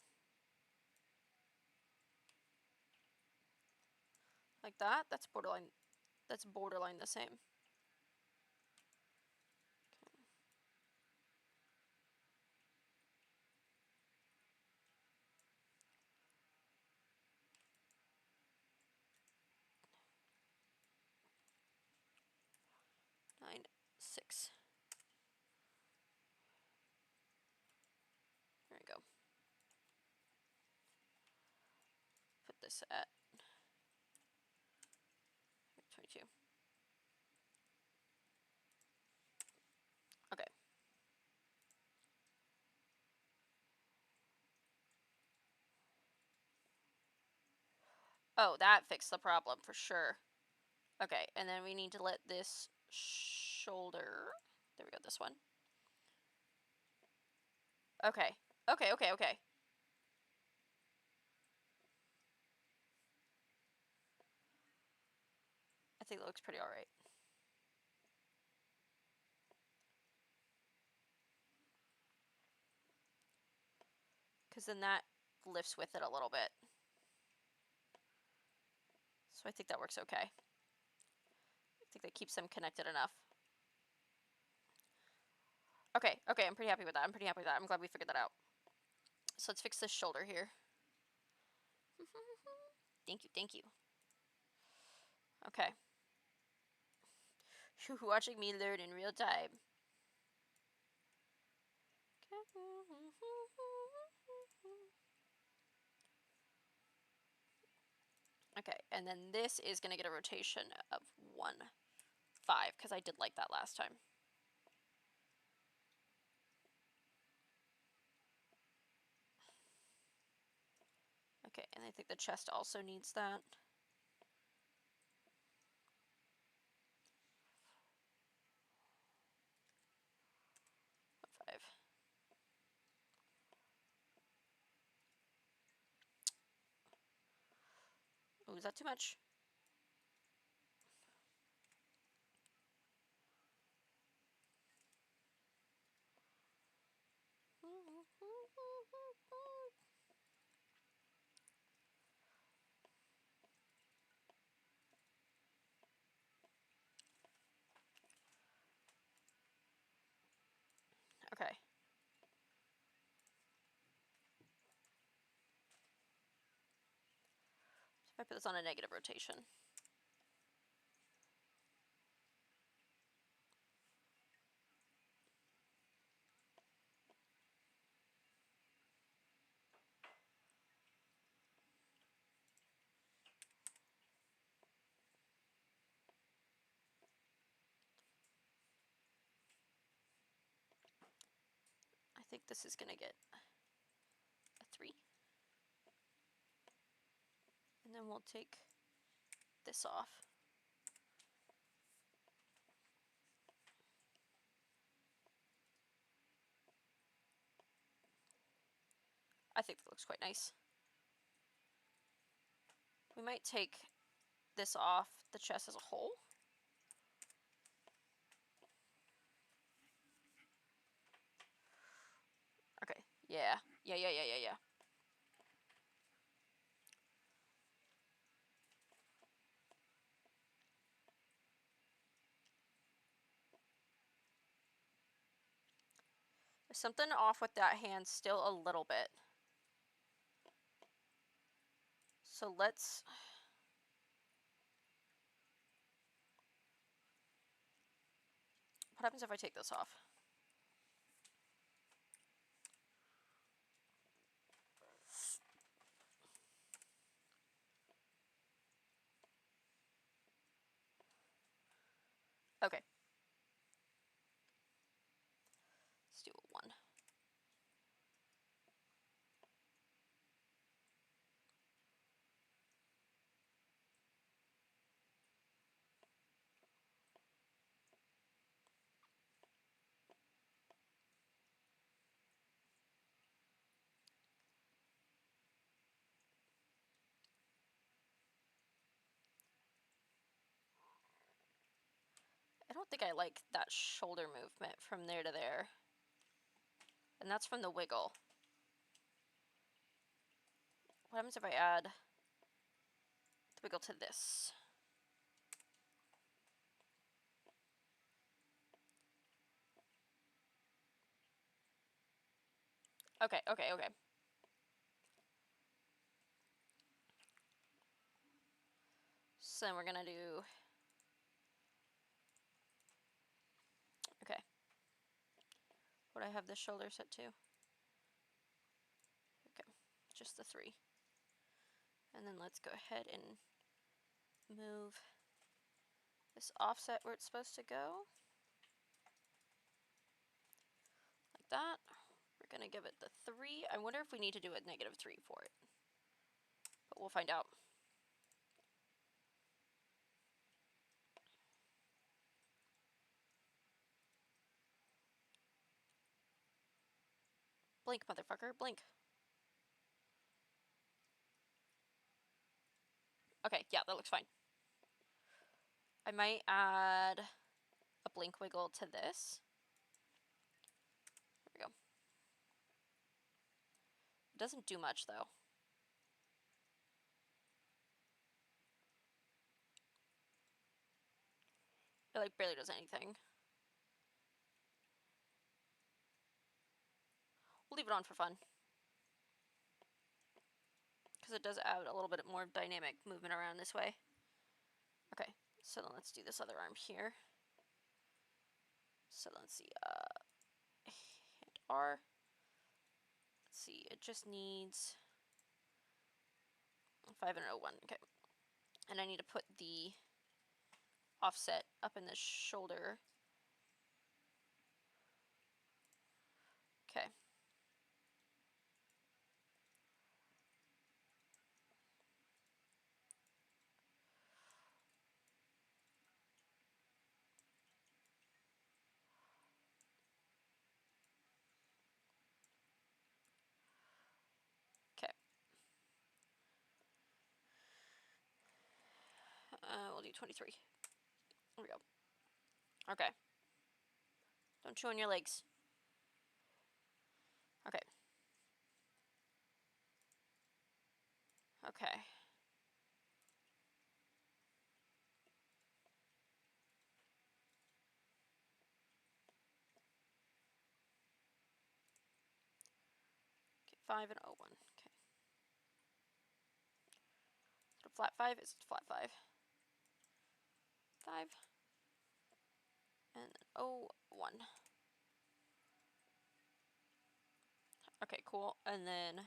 Like that? That's borderline the same. Okay. 9, 6. There we go. Put this at 22. Okay. Oh, that fixed the problem for sure. Okay, and then we need to let this shoulder... There we go, this one. Okay. Okay, okay, okay. I think it looks pretty alright. Because then that lifts with it a little bit. So I think that works okay. I think that keeps them connected enough. Okay, okay, I'm pretty happy with that. I'm glad we figured that out. So let's fix this shoulder here. Thank you, thank you. Okay. You're watching me learn in real time. Okay, and then this is going to get a rotation of 1, 5, because I did like that last time. Okay, and I think the chest also needs that. 5. Oh, is that too much? Okay. So if I put this on a negative rotation. I think this is going to get a 3. And then we'll take this off. I think that looks quite nice. We might take this off the chest as a whole. Okay, yeah. Yeah. There's something off with that hand still a little bit. So let's... What happens if I take this off? Okay. Let's do a 1. I don't think I like that shoulder movement from there to there. And that's from the wiggle. What happens if I add the wiggle to this? Okay. So then we're gonna do... Okay. What do I have this shoulder set to? Okay, just the 3. And then let's go ahead and move this offset where it's supposed to go. Like that. We're gonna give it the 3. I wonder if we need to do a -3 for it. But we'll find out. Blink, motherfucker, blink. Okay, yeah, that looks fine. I might add a blink wiggle to this. There we go. It doesn't do much, though. It, like, barely does anything. We'll leave it on for fun. Because it does add a little bit more dynamic movement around this way. Okay, so then let's do this other arm here. So let's see, hit R. Let's see, it just needs 5 and 1. Okay. And I need to put the offset up in the shoulder. Okay. Okay. We'll do 23. There we go. Okay. Don't chew on your legs. Okay. Okay. Okay, 5 and 01. Okay. Is it a flat 5? Is it a flat 5? 5. And then 01. Okay, cool. And then...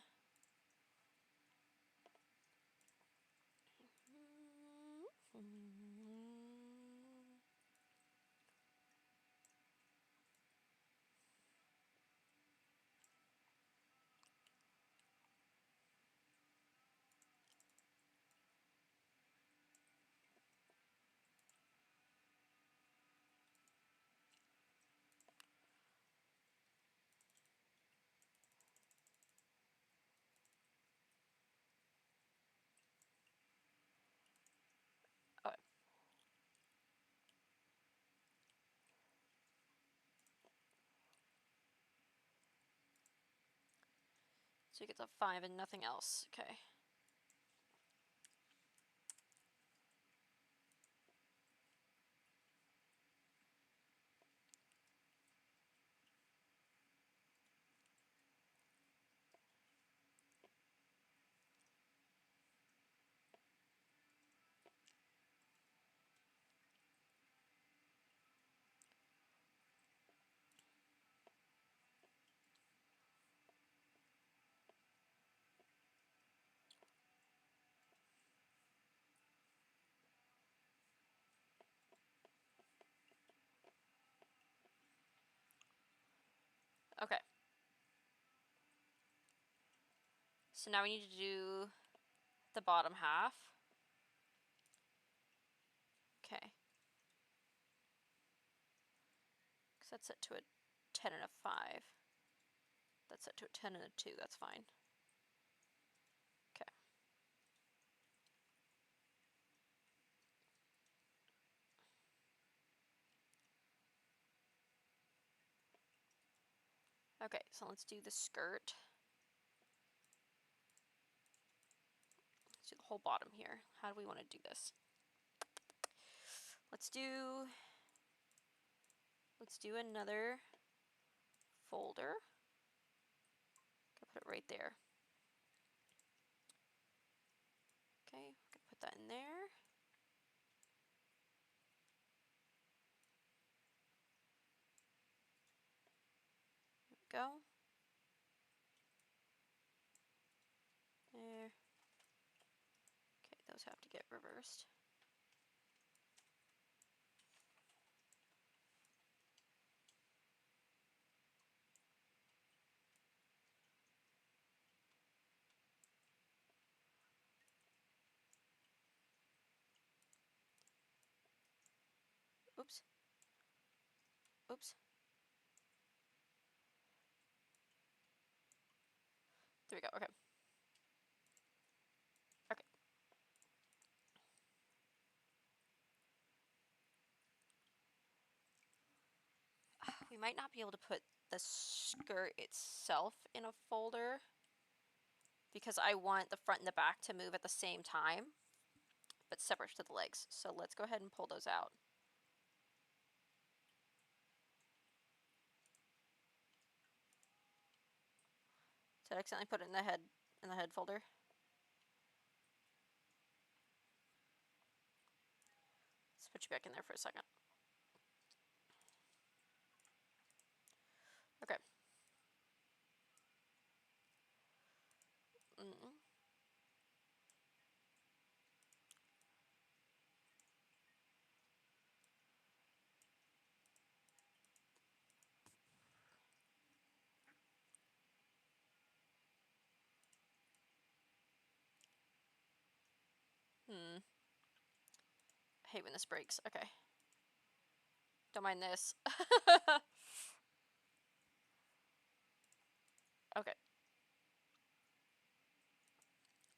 Okay. So you get the 5 and nothing else. Okay. Okay. So now we need to do the bottom half. Okay. Because that's set to a 10 and a 5. That's set to a 10 and a 2. That's fine. Okay. Okay, so let's do the skirt. Let's do the whole bottom here. How do we want to do this? Let's do another folder. Gonna put it right there. Okay, gonna put that in there. There we go. There. Okay, those have to get reversed. Oops. Oops. There we go. Okay. Okay. We might not be able to put the skirt itself in a folder because I want the front and the back to move at the same time, but separate to the legs. So let's go ahead and pull those out. Did I accidentally put it in the head folder? Let's put you back in there for a second. Okay. Mm. I hate when this breaks. Okay. Don't mind this. Okay.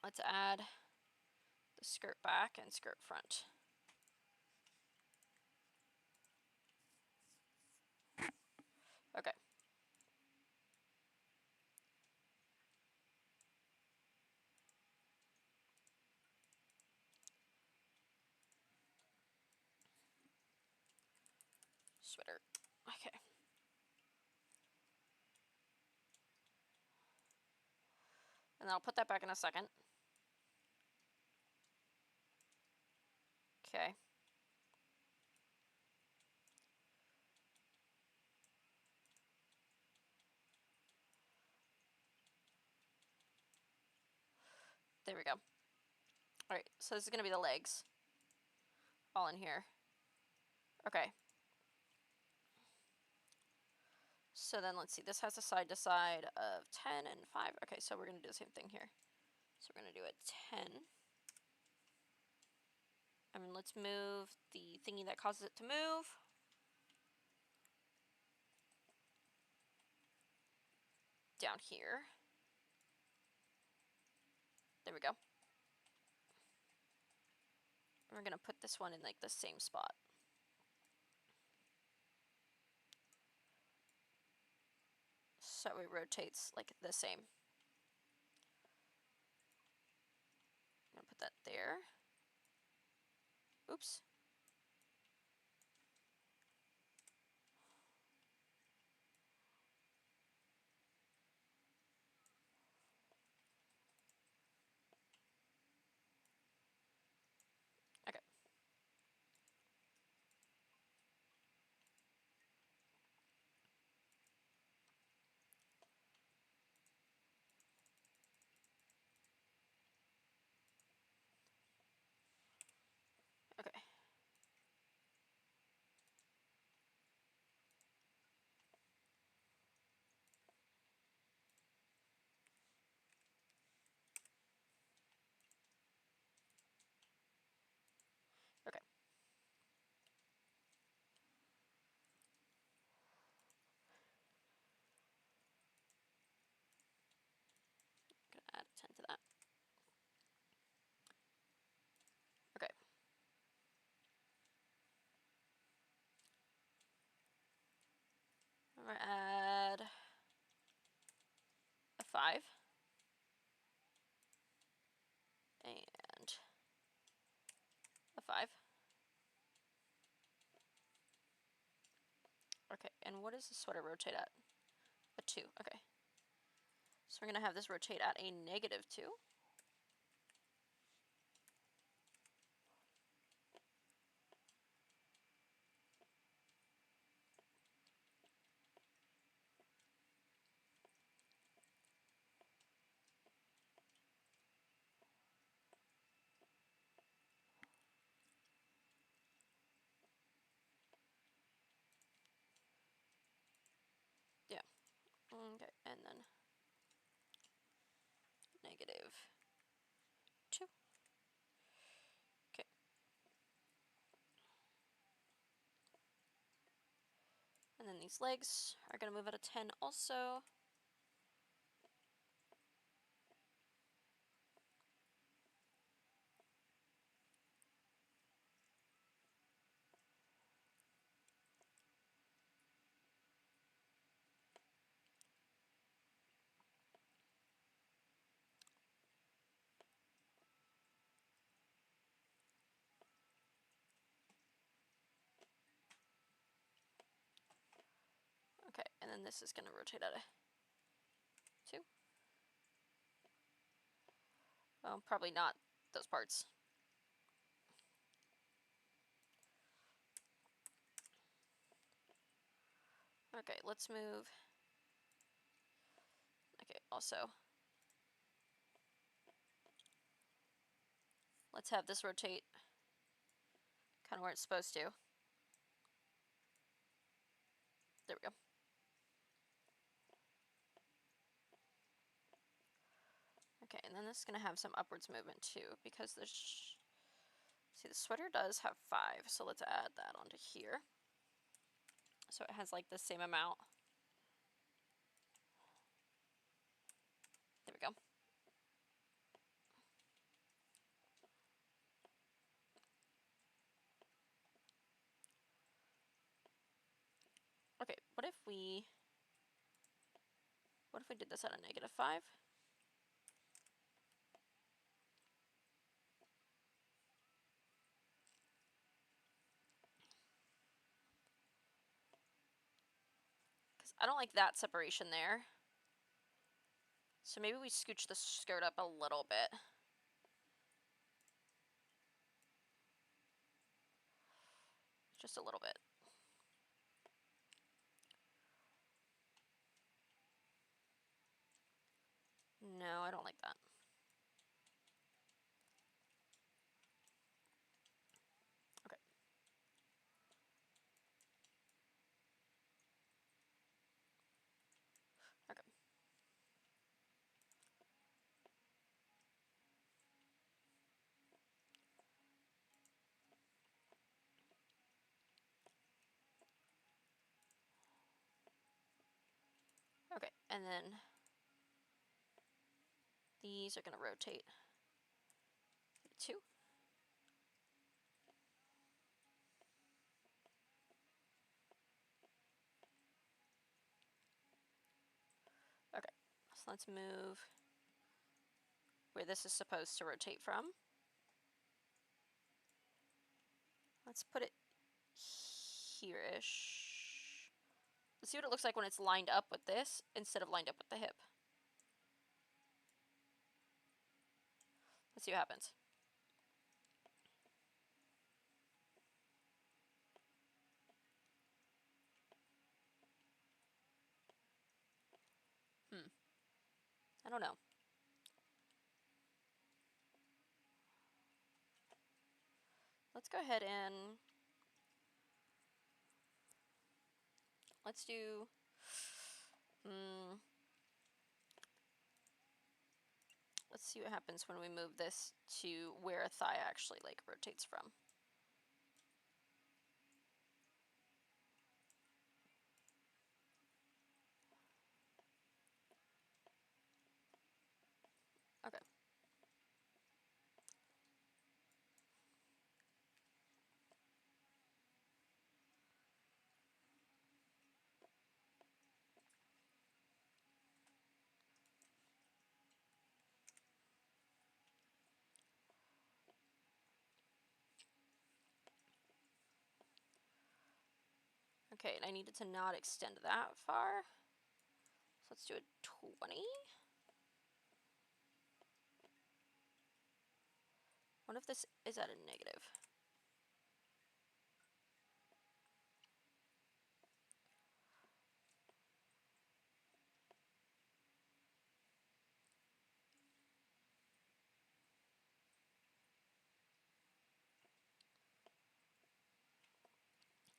Let's add the skirt back and skirt front. Okay. Sweater. Okay. And then I'll put that back in a second. Okay. There we go. Alright, so this is going to be the legs. All in here. Okay. So then let's see, this has a side to side of 10 and 5. Okay, so we're going to do the same thing here. So we're going to do a 10. And let's move the thingy that causes it to move. Down here. There we go. And we're going to put this one in like the same spot. So it rotates like the same. I'm going to put that there. Oops. Okay. Okay. Okay. I'm going to add a 10 to that. Okay. I'm going to add a 5. And a 5. Okay, and what does the sweater rotate at? A 2. Okay. So we're going to have this rotate at a -2. Yeah. Okay, and then -2. Okay. And then these legs are going to move at a 10 also. Okay, and then this is going to rotate at a 2. Well, probably not those parts. Okay, let's move. Okay, also, let's have this rotate kind of where it's supposed to. There we go. Okay, and then this is going to have some upwards movement too, because the See, the sweater does have 5, so let's add that onto here. So it has like the same amount. There we go. Okay, what if we did this at a -5? Because I don't like that separation there. So maybe we scooch the skirt up a little bit. Just a little bit. No, I don't like that. Okay. Okay. Okay, and then these are going to rotate 2. Okay, so let's move where this is supposed to rotate from. Let's put it here-ish. Let's see what it looks like when it's lined up with this instead of lined up with the hip. Let's see what happens. I don't know. Let's go ahead and let's do let's see what happens when we move this to where a thigh actually like rotates from. Okay. Okay, and I needed to not extend that far. So let's do a 20. What if this is at a negative?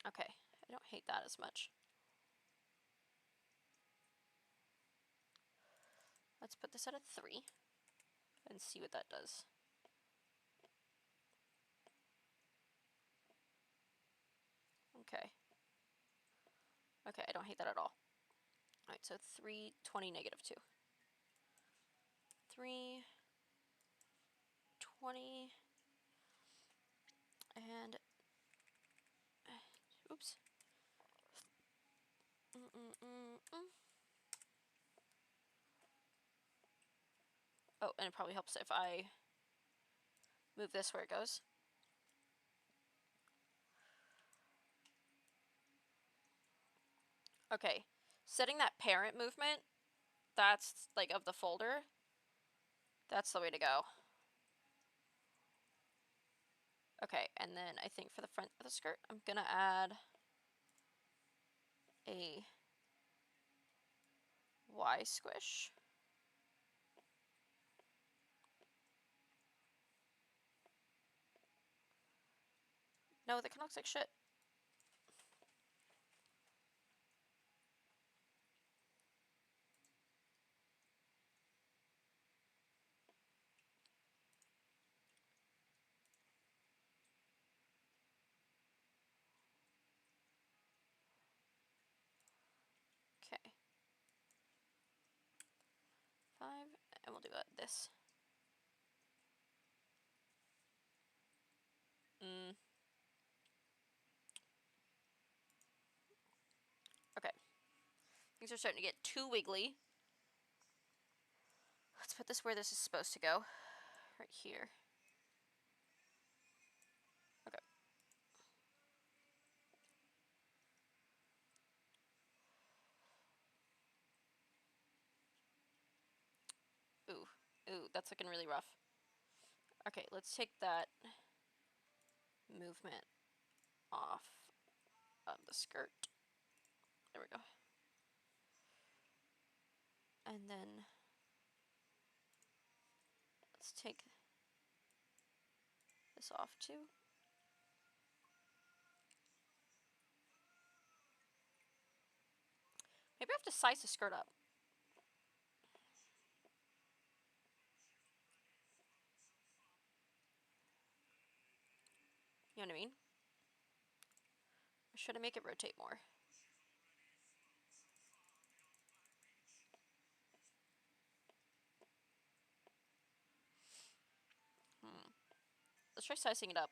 Okay, I don't hate that as much. Let's put this at a 3 and see what that does. Okay. Okay, I don't hate that at all. Alright, so 3, 20, -2. 3, 20, and oops. Oh, and it probably helps if I move this where it goes. Okay, setting that parent movement, that's like of the folder, that's the way to go. Okay, and then I think for the front of the skirt, I'm gonna add a Y squish. No, that kind of looks like shit. and we'll do this. Okay. Things are starting to get too wiggly. Let's put this where this is supposed to go. Right here. Okay. Ooh. Ooh, that's looking really rough. Okay, let's take that movement off of the skirt. There we go. And then let's take this off too. Maybe I have to size the skirt up. You know what I mean? Or should I make it rotate more? Let's try sizing it up.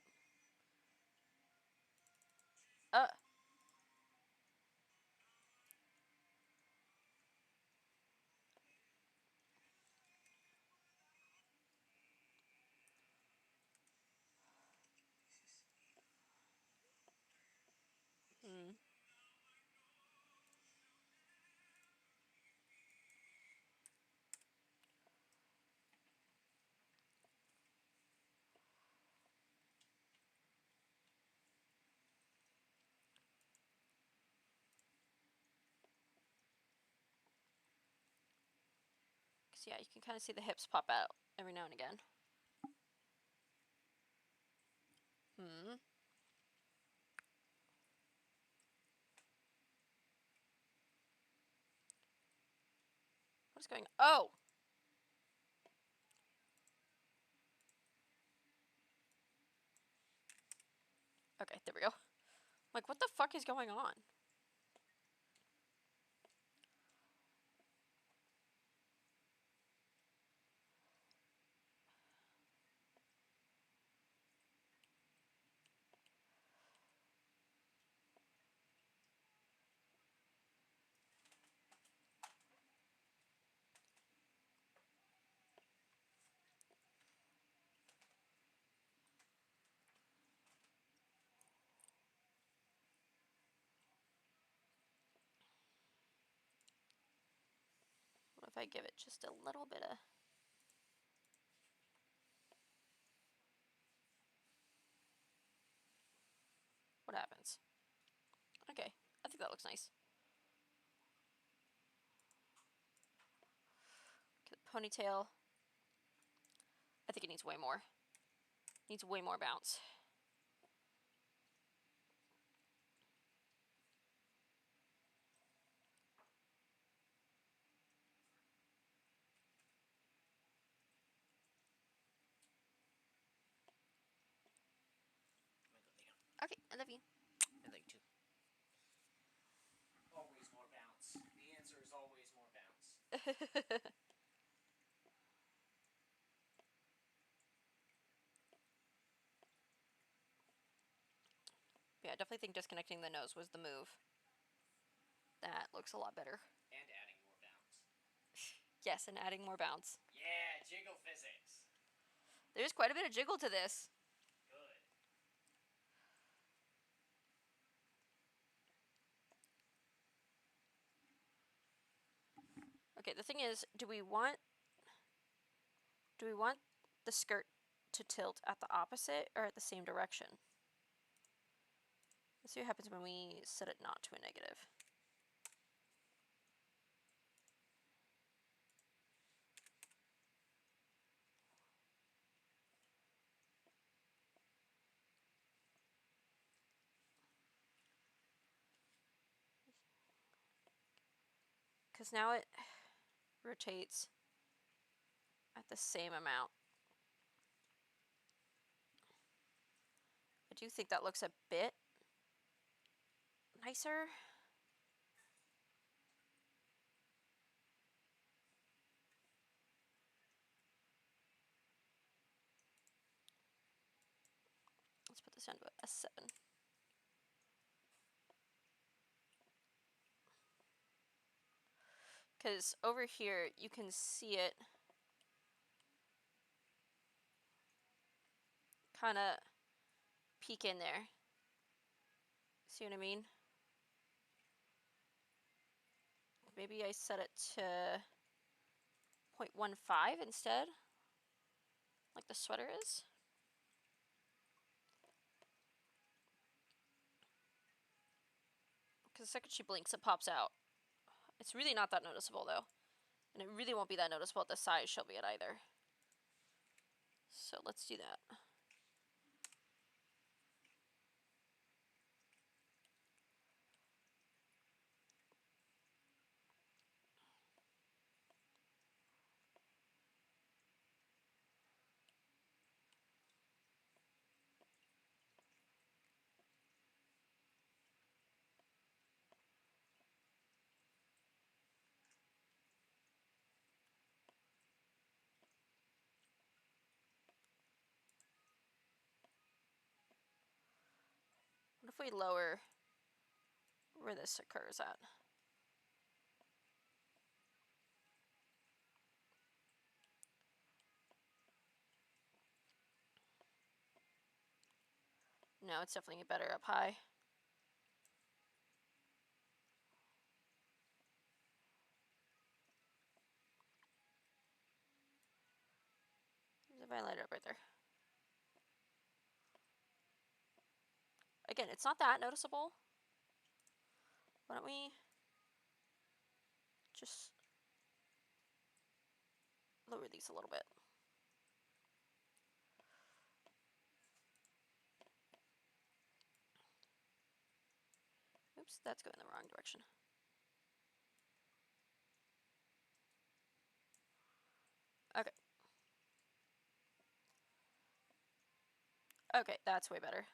So yeah, you can kind of see the hips pop out every now and again. What's going on? Oh! Okay, there we go. Like, what the fuck is going on? What if I give it just a little bit of... What happens? Okay, I think that looks nice. Okay, the ponytail. I think it needs way more. Needs way more bounce. Okay, I love you. I'd like to. Always more bounce. The answer is always more bounce. Yeah, I definitely think disconnecting the nose was the move. That looks a lot better. And adding more bounce. Yes, and adding more bounce. Yeah, jiggle physics. There's quite a bit of jiggle to this. Good. Okay, the thing is, do we want the skirt to tilt at the opposite or at the same direction? Let's see what happens when we set it not to a negative. Because now it rotates at the same amount. I do think that looks a bit nicer. S10 to a S7. Because over here, you can see it kind of peek in there. See what I mean? Maybe I set it to 0.15 instead, like the sweater is. Because the second she blinks, it pops out. It's really not that noticeable though. And it really won't be that noticeable at the size she'll be at either. So let's do that. What if we lower where this occurs at? No, it's definitely better up high. There's a violator up right there. Again, it's not that noticeable. Why don't we just lower these a little bit? Oops, that's going in the wrong direction. Okay. Okay, that's way better.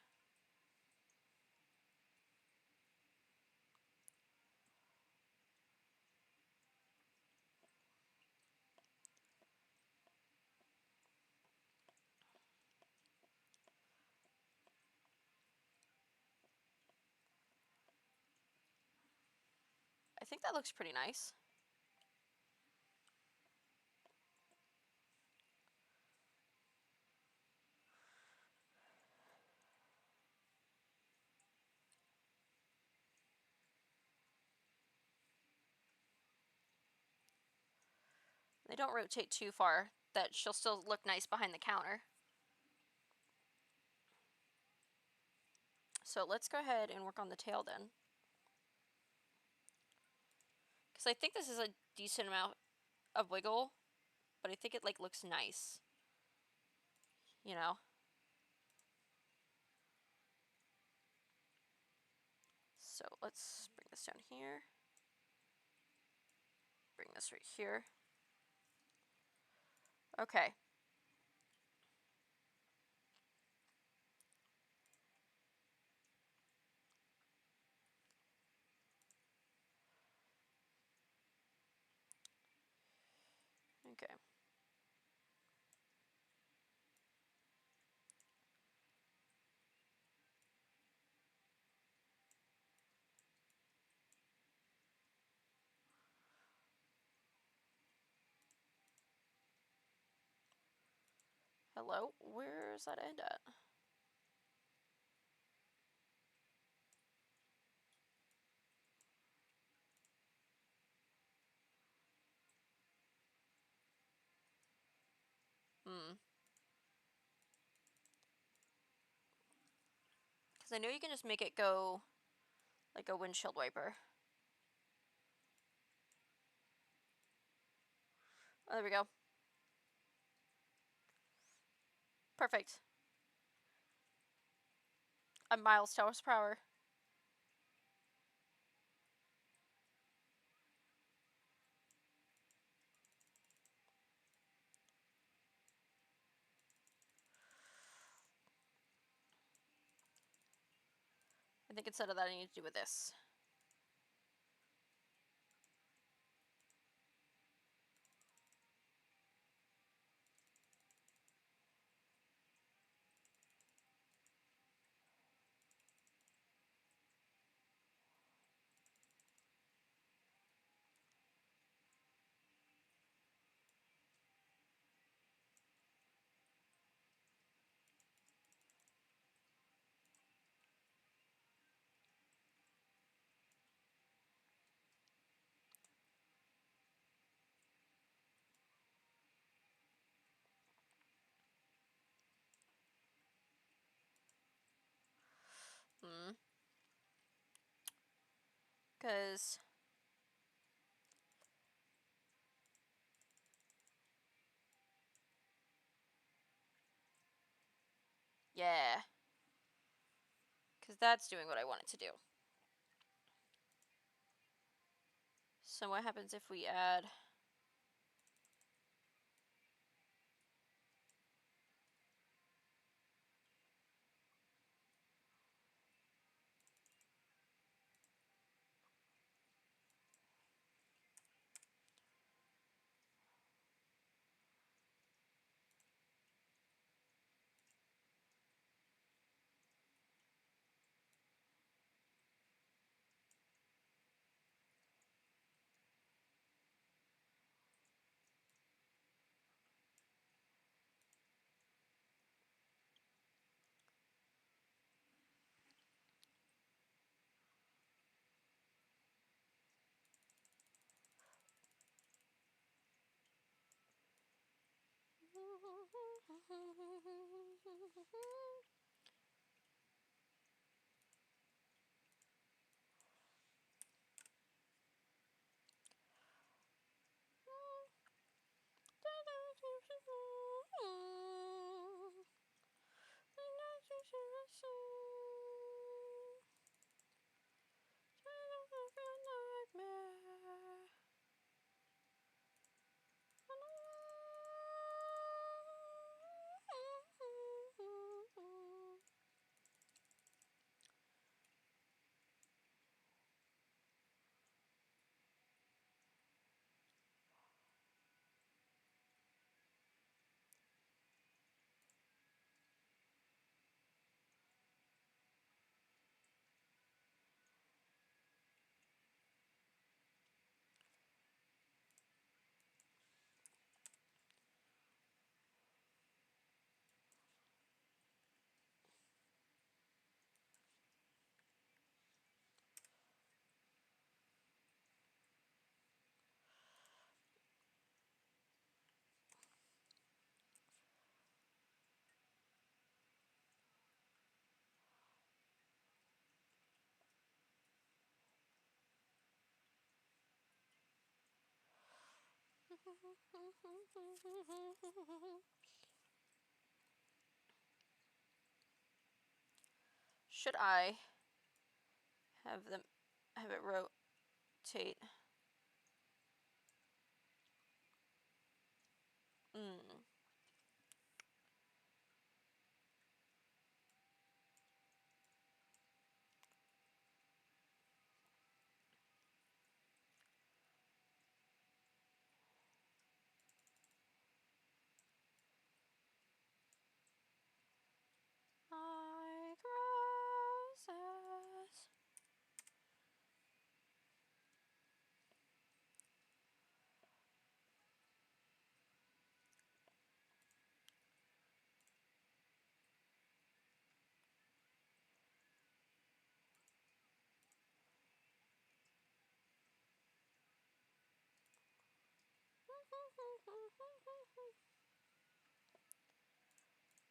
I think that looks pretty nice. They don't rotate too far, that she'll still look nice behind the counter. So let's go ahead and work on the tail then. Because I think this is a decent amount of wiggle, but I think it like looks nice. You know? So let's bring this down here. Bring this right here. Okay. Okay. Hello? Where's that end at? Because I know you can just make it go like a windshield wiper. Oh, there we go. Perfect. I'm miles to horsepower. I think instead of that, I need to do with this. Because yeah. Because that's doing what I want it to do. So what happens if we add... Should I have it rotate? Mm. Like roses.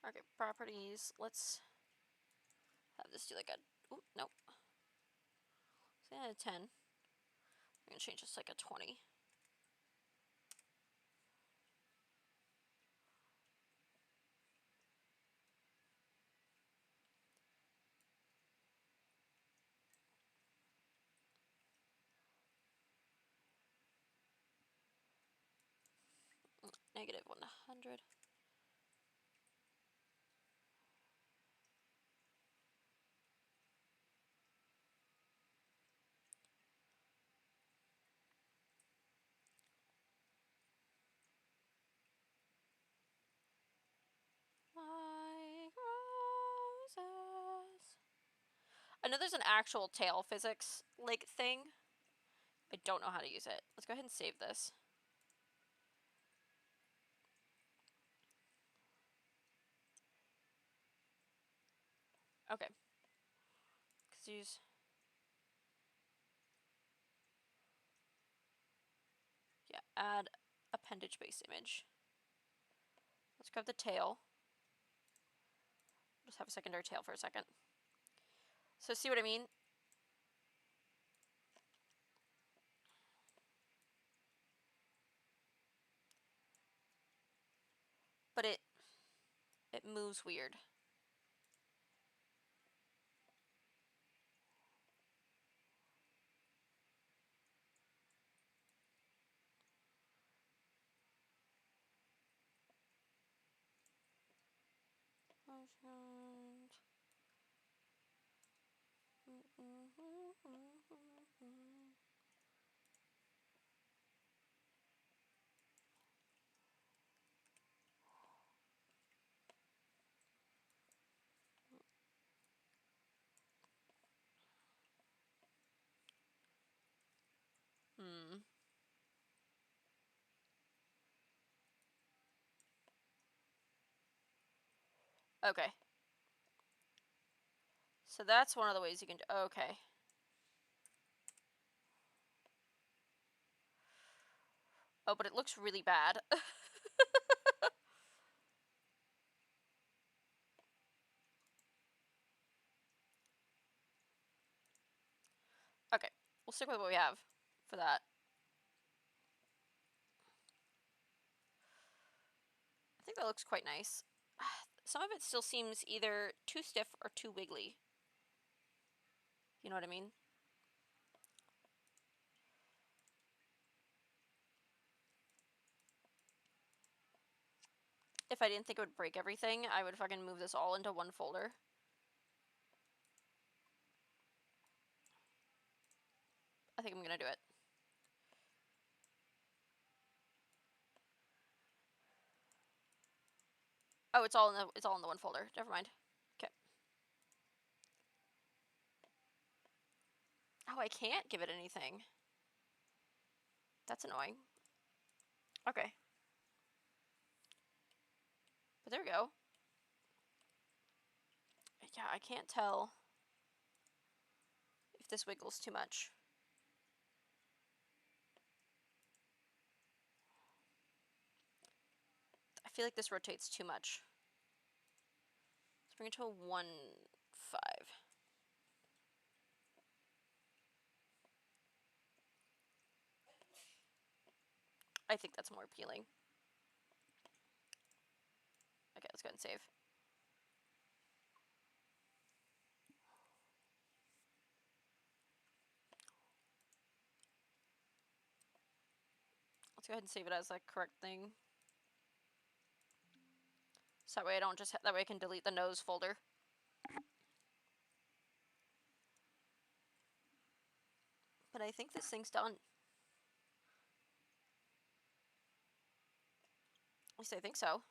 Okay, properties. Let's have this do like a... Ooh, nope. Say a 10. I'm gonna change this to like a 20. Negative 100. Like roses. I know there's an actual tail physics like thing. I don't know how to use it. Let's go ahead and save this. Okay. Let's use... Yeah, add appendage base image. Let's grab the tail. Just have a secondary tail for a second. So see what I mean? but it moves weird. Hmm. Okay. So that's one of the ways you can do. Okay. Oh, but it looks really bad. Okay. We'll stick with what we have for that. I think that looks quite nice. Some of it still seems either too stiff or too wiggly. You know what I mean? If I didn't think it would break everything, I would fucking move this all into one folder. I think I'm gonna do it. Oh, it's all in the one folder. Never mind. Okay. Oh, I can't give it anything. That's annoying. Okay. But there we go. Yeah, I can't tell if this wiggles too much. I feel like this rotates too much. Let's bring it to a 1.5. I think that's more appealing. Okay, let's go ahead and save. Let's go ahead and save it as the correct thing. So that way I don't just, that way I can delete the nose folder. But I think this thing's done. At least I think so.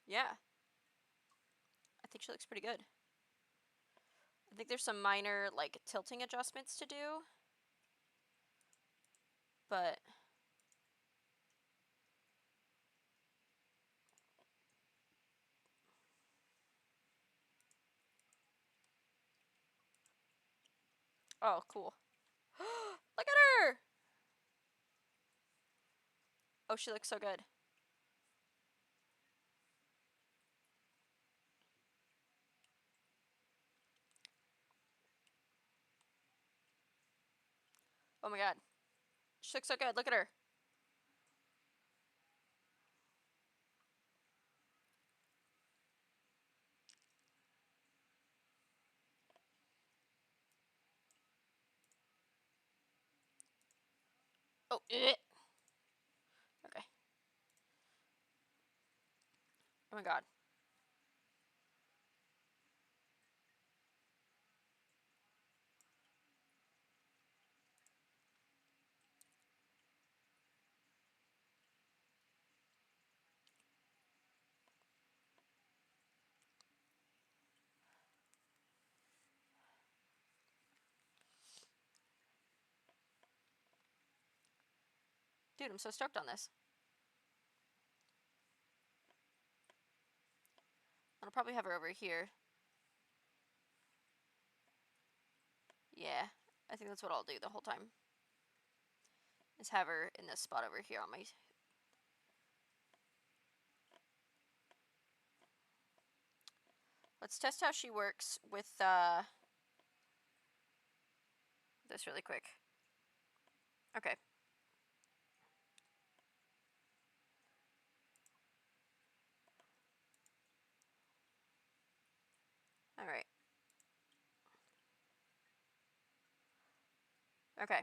Yeah. I think she looks pretty good. I think there's some minor, like, tilting adjustments to do. But oh, cool. Look at her! Oh, she looks so good. Oh my god. She looks so good. Look at her. Oh, okay. Oh my god. Dude, I'm so stoked on this. I'll probably have her over here. Yeah, I think that's what I'll do the whole time. Is have her in this spot over here on my Let's test how she works with this really quick. Okay. All right. Okay.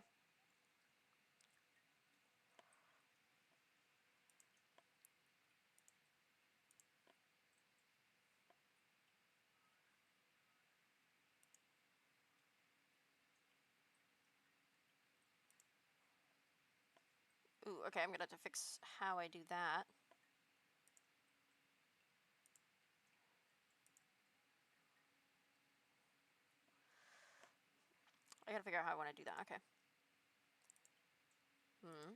Ooh, okay, I'm gonna have to fix how I do that. I gotta figure out how I want to do that. Okay. Hmm.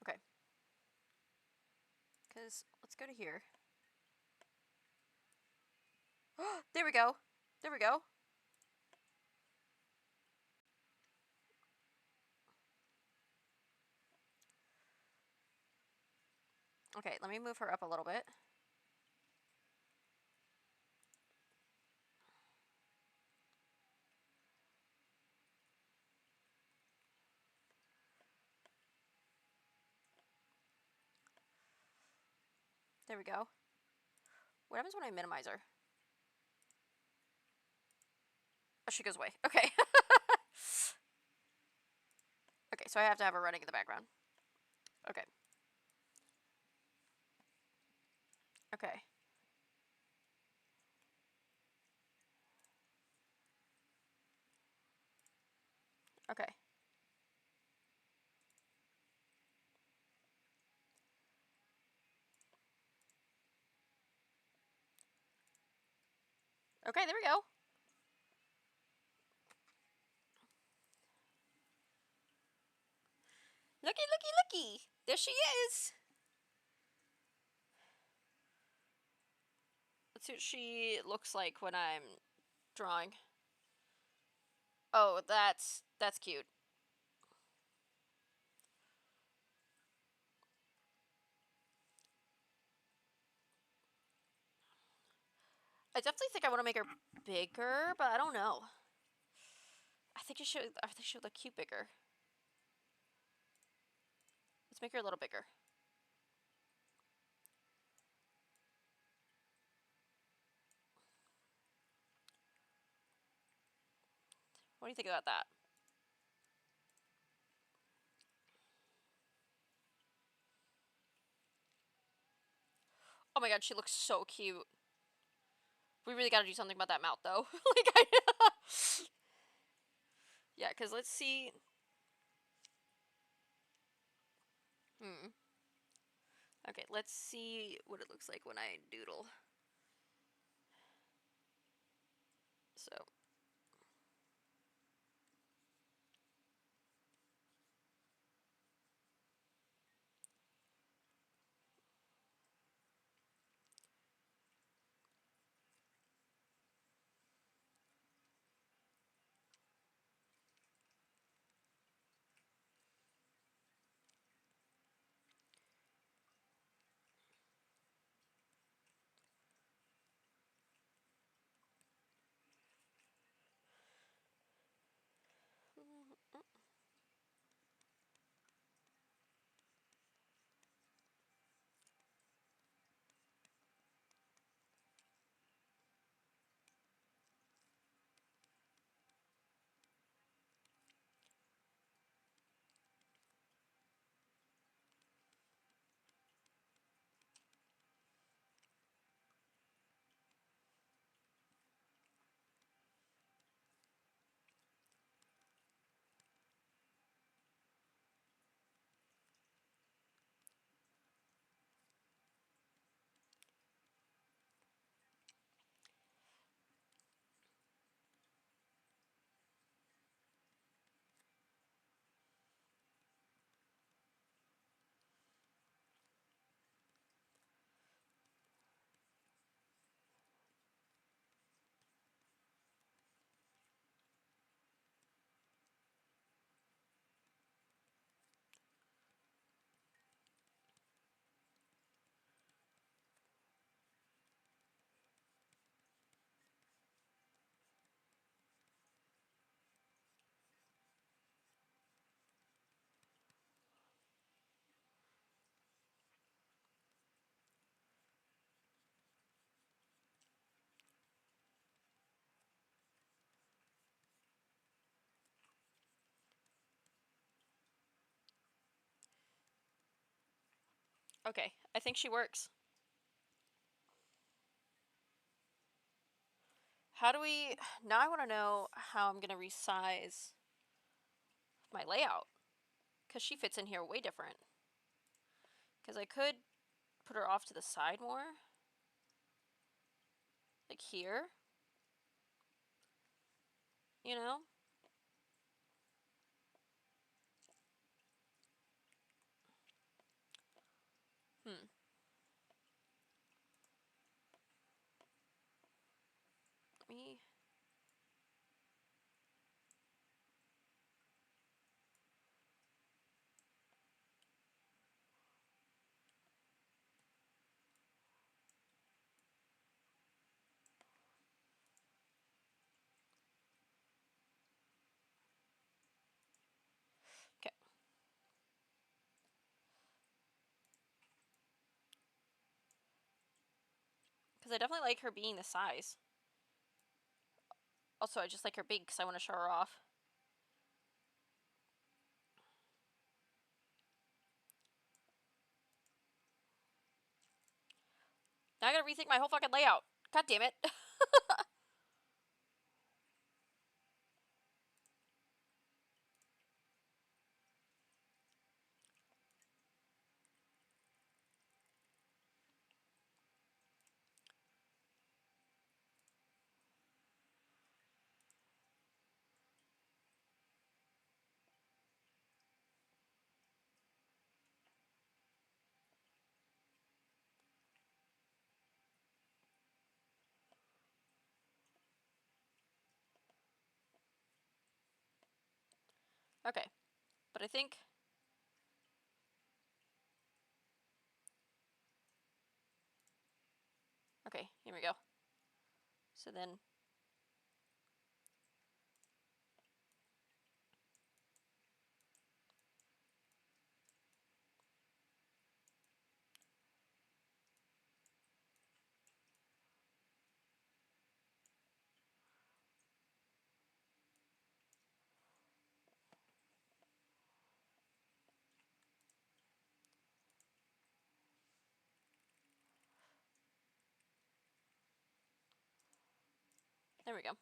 Okay. Because let's go to here. There we go. There we go. Okay, let me move her up a little bit. There we go. What happens when I minimize her? Oh, she goes away. Okay. Okay, so I have to have her running in the background. Okay. Okay. Okay. Okay, there we go. Looky, looky, looky! There she is! Let's see what she looks like when I'm drawing. Oh, that's cute. I definitely think I want to make her bigger, but I don't know. I think she would look cute bigger. Let's make her a little bigger. What do you think about that? Oh my god, she looks so cute. We really gotta do something about that mouth, though. Yeah, because let's see. Okay, let's see what it looks like when I doodle. So. Okay, I think she works. How do we... Now I want to know how I'm going to resize my layout. Because she fits in here way different. Because I could put her off to the side more. Like here. You know? Hmm. Let me... Okay. Because I definitely like her being the size. Also, I just like her big because I want to show her off. Now I gotta rethink my whole fucking layout. God damn it. Okay. But I think... Okay, here we go. So then... There we go.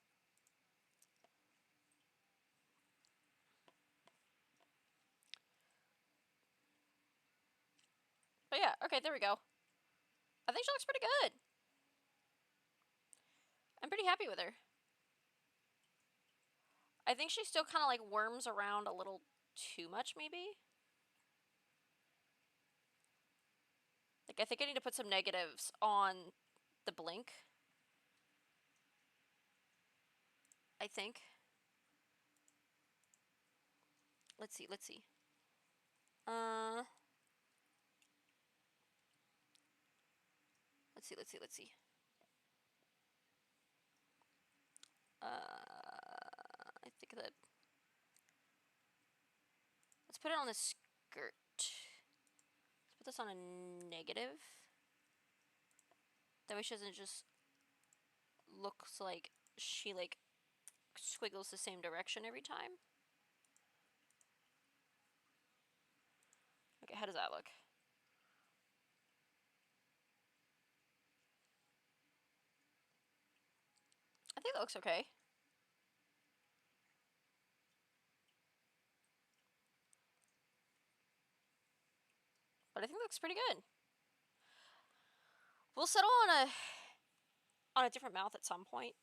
But yeah, okay, there we go. I think she looks pretty good. I'm pretty happy with her. I think she still kind of like worms around a little too much, maybe. Like, I think I need to put some negatives on the blink. I think. Let's see, let's see. Let's see. I think that... Let's put it on the skirt. Let's put this on a negative. That way she doesn't just looks like she like squiggles the same direction every time. Okay, how does that look? I think that looks okay. But I think it looks pretty good. We'll settle on a different mouth at some point.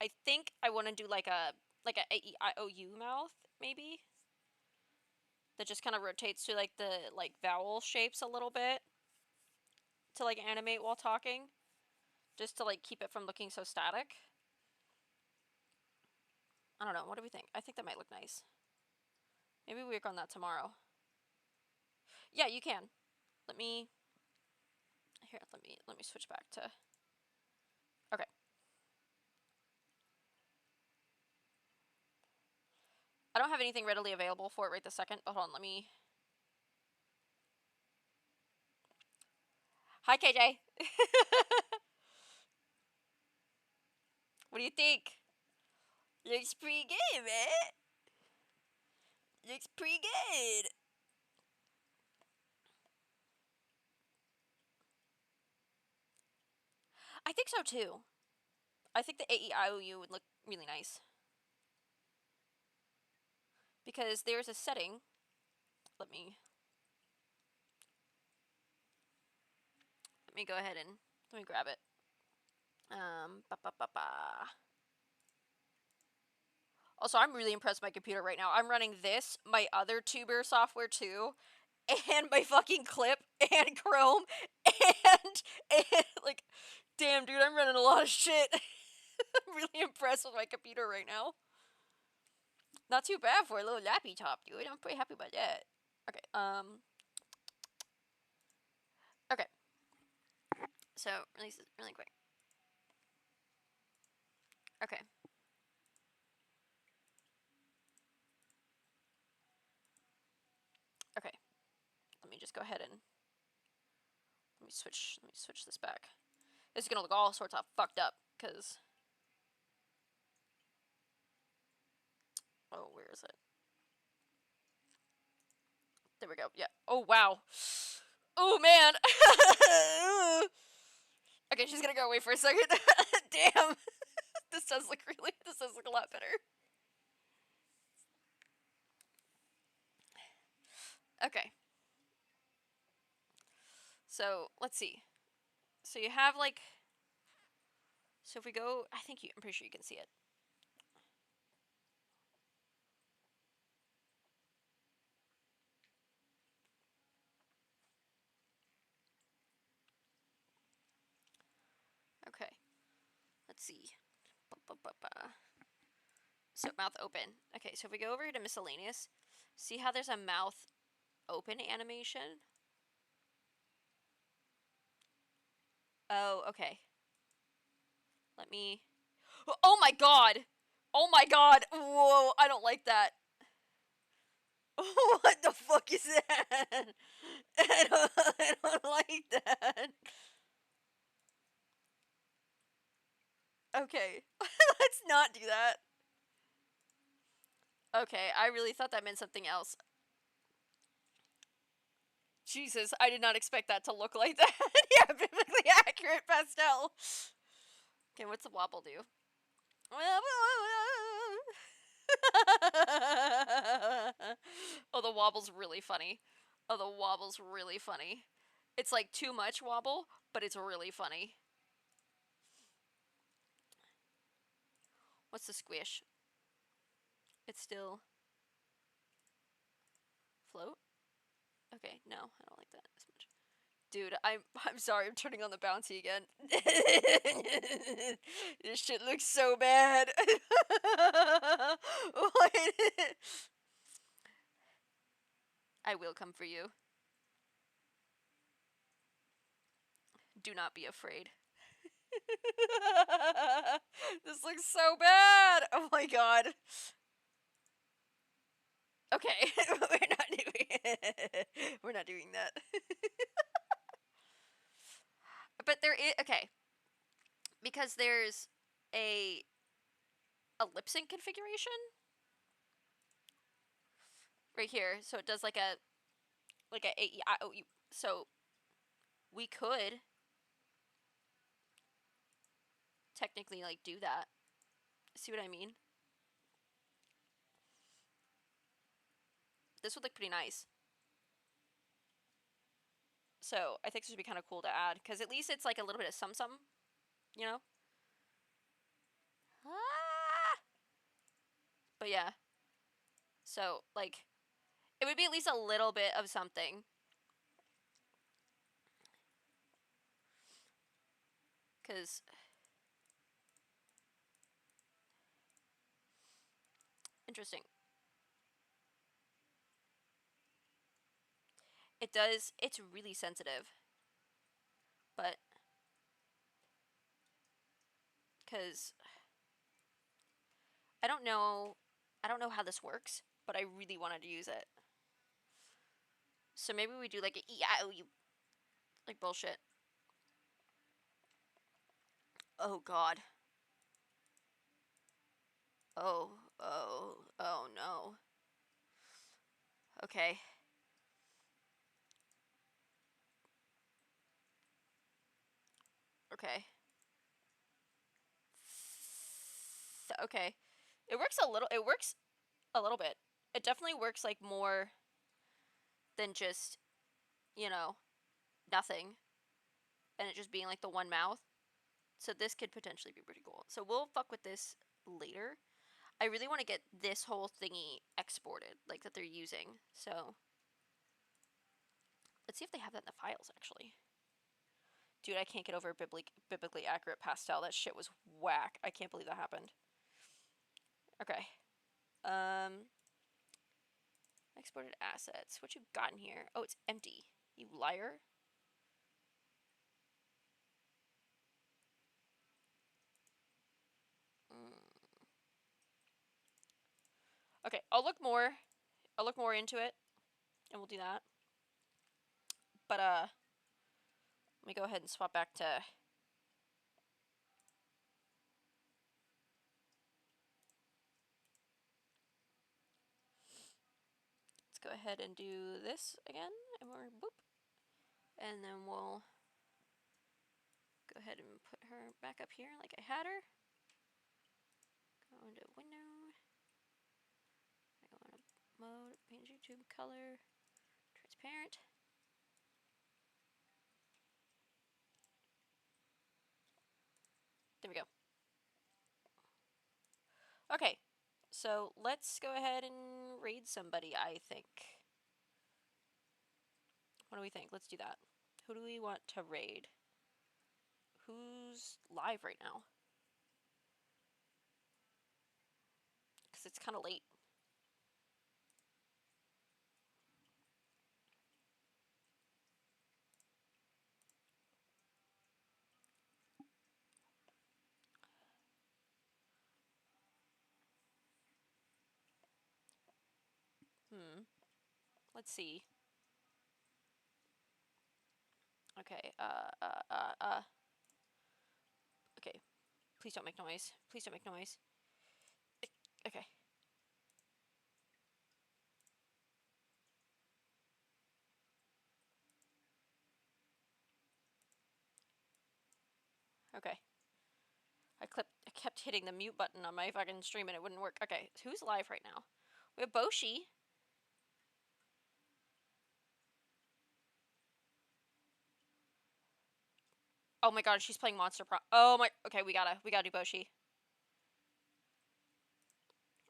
I think I want to do like a A-E-I-O-U mouth, maybe. That just kind of rotates to like the like vowel shapes a little bit. To like animate while talking. Just to like keep it from looking so static. I don't know, what do we think? I think that might look nice. Maybe we work on that tomorrow. Yeah, you can. Let me switch back to... Okay. I don't have anything readily available for it right this second, but hold on, let me... Hi, KJ! What do you think? Looks pretty good, man! Looks pretty good! I think so too. I think the AEIOU would look really nice. Because there's a setting. Let me go ahead and let me grab it. Ba ba ba ba. Also, I'm really impressed with my computer right now. I'm running this, my other Tuber software too, and my fucking Clip and Chrome, and like, damn, dude, I'm running a lot of shit. I'm really impressed with my computer right now. Not too bad for a little lappy top, dude. I'm pretty happy about that. Okay, okay. So, release this really quick. Okay. Okay. Let me just go ahead and let me switch this back. This is gonna look all sorts of fucked up, cause oh, where is it? There we go. Yeah. Oh wow. Oh man. Okay, she's gonna go away for a second. Damn. This does look a lot better. Okay. So let's see. So you have like. So if we go, I'm pretty sure you can see it. Okay. Let's see. So mouth open. Okay, so if we go over to miscellaneous, see how there's a mouth open animation? Oh, okay. Let me. Oh my god! Oh my god! Whoa, I don't like that. What the fuck is that? I don't like that. Okay, let's not do that. Okay, I really thought that meant something else. Jesus, I did not expect that to look like that. Yeah, biblically accurate pastel. Okay, what's the wobble do? Oh, the wobble's really funny. Oh, the wobble's really funny. It's like too much wobble, but it's really funny. What's the squish? It's still float? Okay, no, I don't like that as much. Dude, I'm sorry, I'm turning on the bouncy again. This shit looks so bad. I will come for you. Do not be afraid. This looks so bad. Oh my god. Okay, we're not doing that. But there is okay. Because there's a lip sync configuration right here. So it does like a AEIOU. So we could technically like do that. See what I mean? This would look pretty nice. So I think this would be kind of cool to add because at least it's like a little bit of some, you know. Ah! But yeah. So like, it would be at least a little bit of something. Cause interesting. It does. It's really sensitive. But because I don't know how this works, but I really wanted to use it. So maybe we do like a EIOU, like bullshit. Oh god. Oh no. Okay. Okay. okay. It works a little. It works a little bit. It definitely works like more than just, you know, nothing, and it just being like the one mouth. So this could potentially be pretty cool. So we'll fuck with this later. I really want to get this whole thingy exported, like that they're using. So let's see if they have that in the files actually. Dude, I can't get over biblically accurate pastel. That shit was whack. I can't believe that happened. Okay. Exported assets. What you got in here? Oh, it's empty. You liar. Okay, I'll look more into it, and we'll do that. But let me go ahead and swap back to. Let's go ahead and do this again, and we're boop, and then we'll go ahead and put her back up here like I had her. Go into window. I go into mode, paint YouTube color, transparent. There we go. Okay, so let's go ahead and raid somebody, I think. What do we think? Let's do that. Who do we want to raid? Who's live right now? Because it's kind of late. Let's see. Okay, okay. Please don't make noise. Please don't make noise. Okay. Okay. I kept hitting the mute button on my fucking stream and it wouldn't work. Okay, so who's live right now? We have Boshi. Oh my god, she's playing Monster Pro. Oh my. Okay, we gotta do Boshi.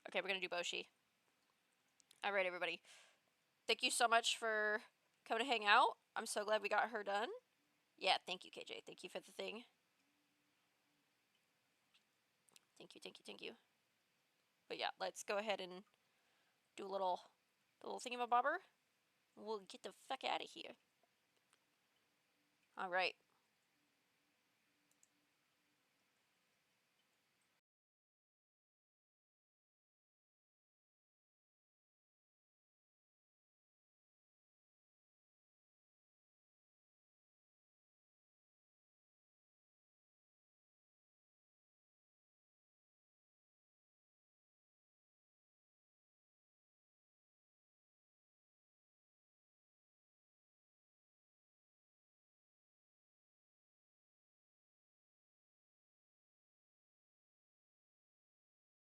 Okay, we're gonna do Boshi. All right, everybody. Thank you so much for coming to hang out. I'm so glad we got her done. Yeah, thank you, KJ. Thank you for the thing. Thank you, thank you, thank you. But yeah, let's go ahead and do a little thingamabobber. We'll get the fuck out of here. All right.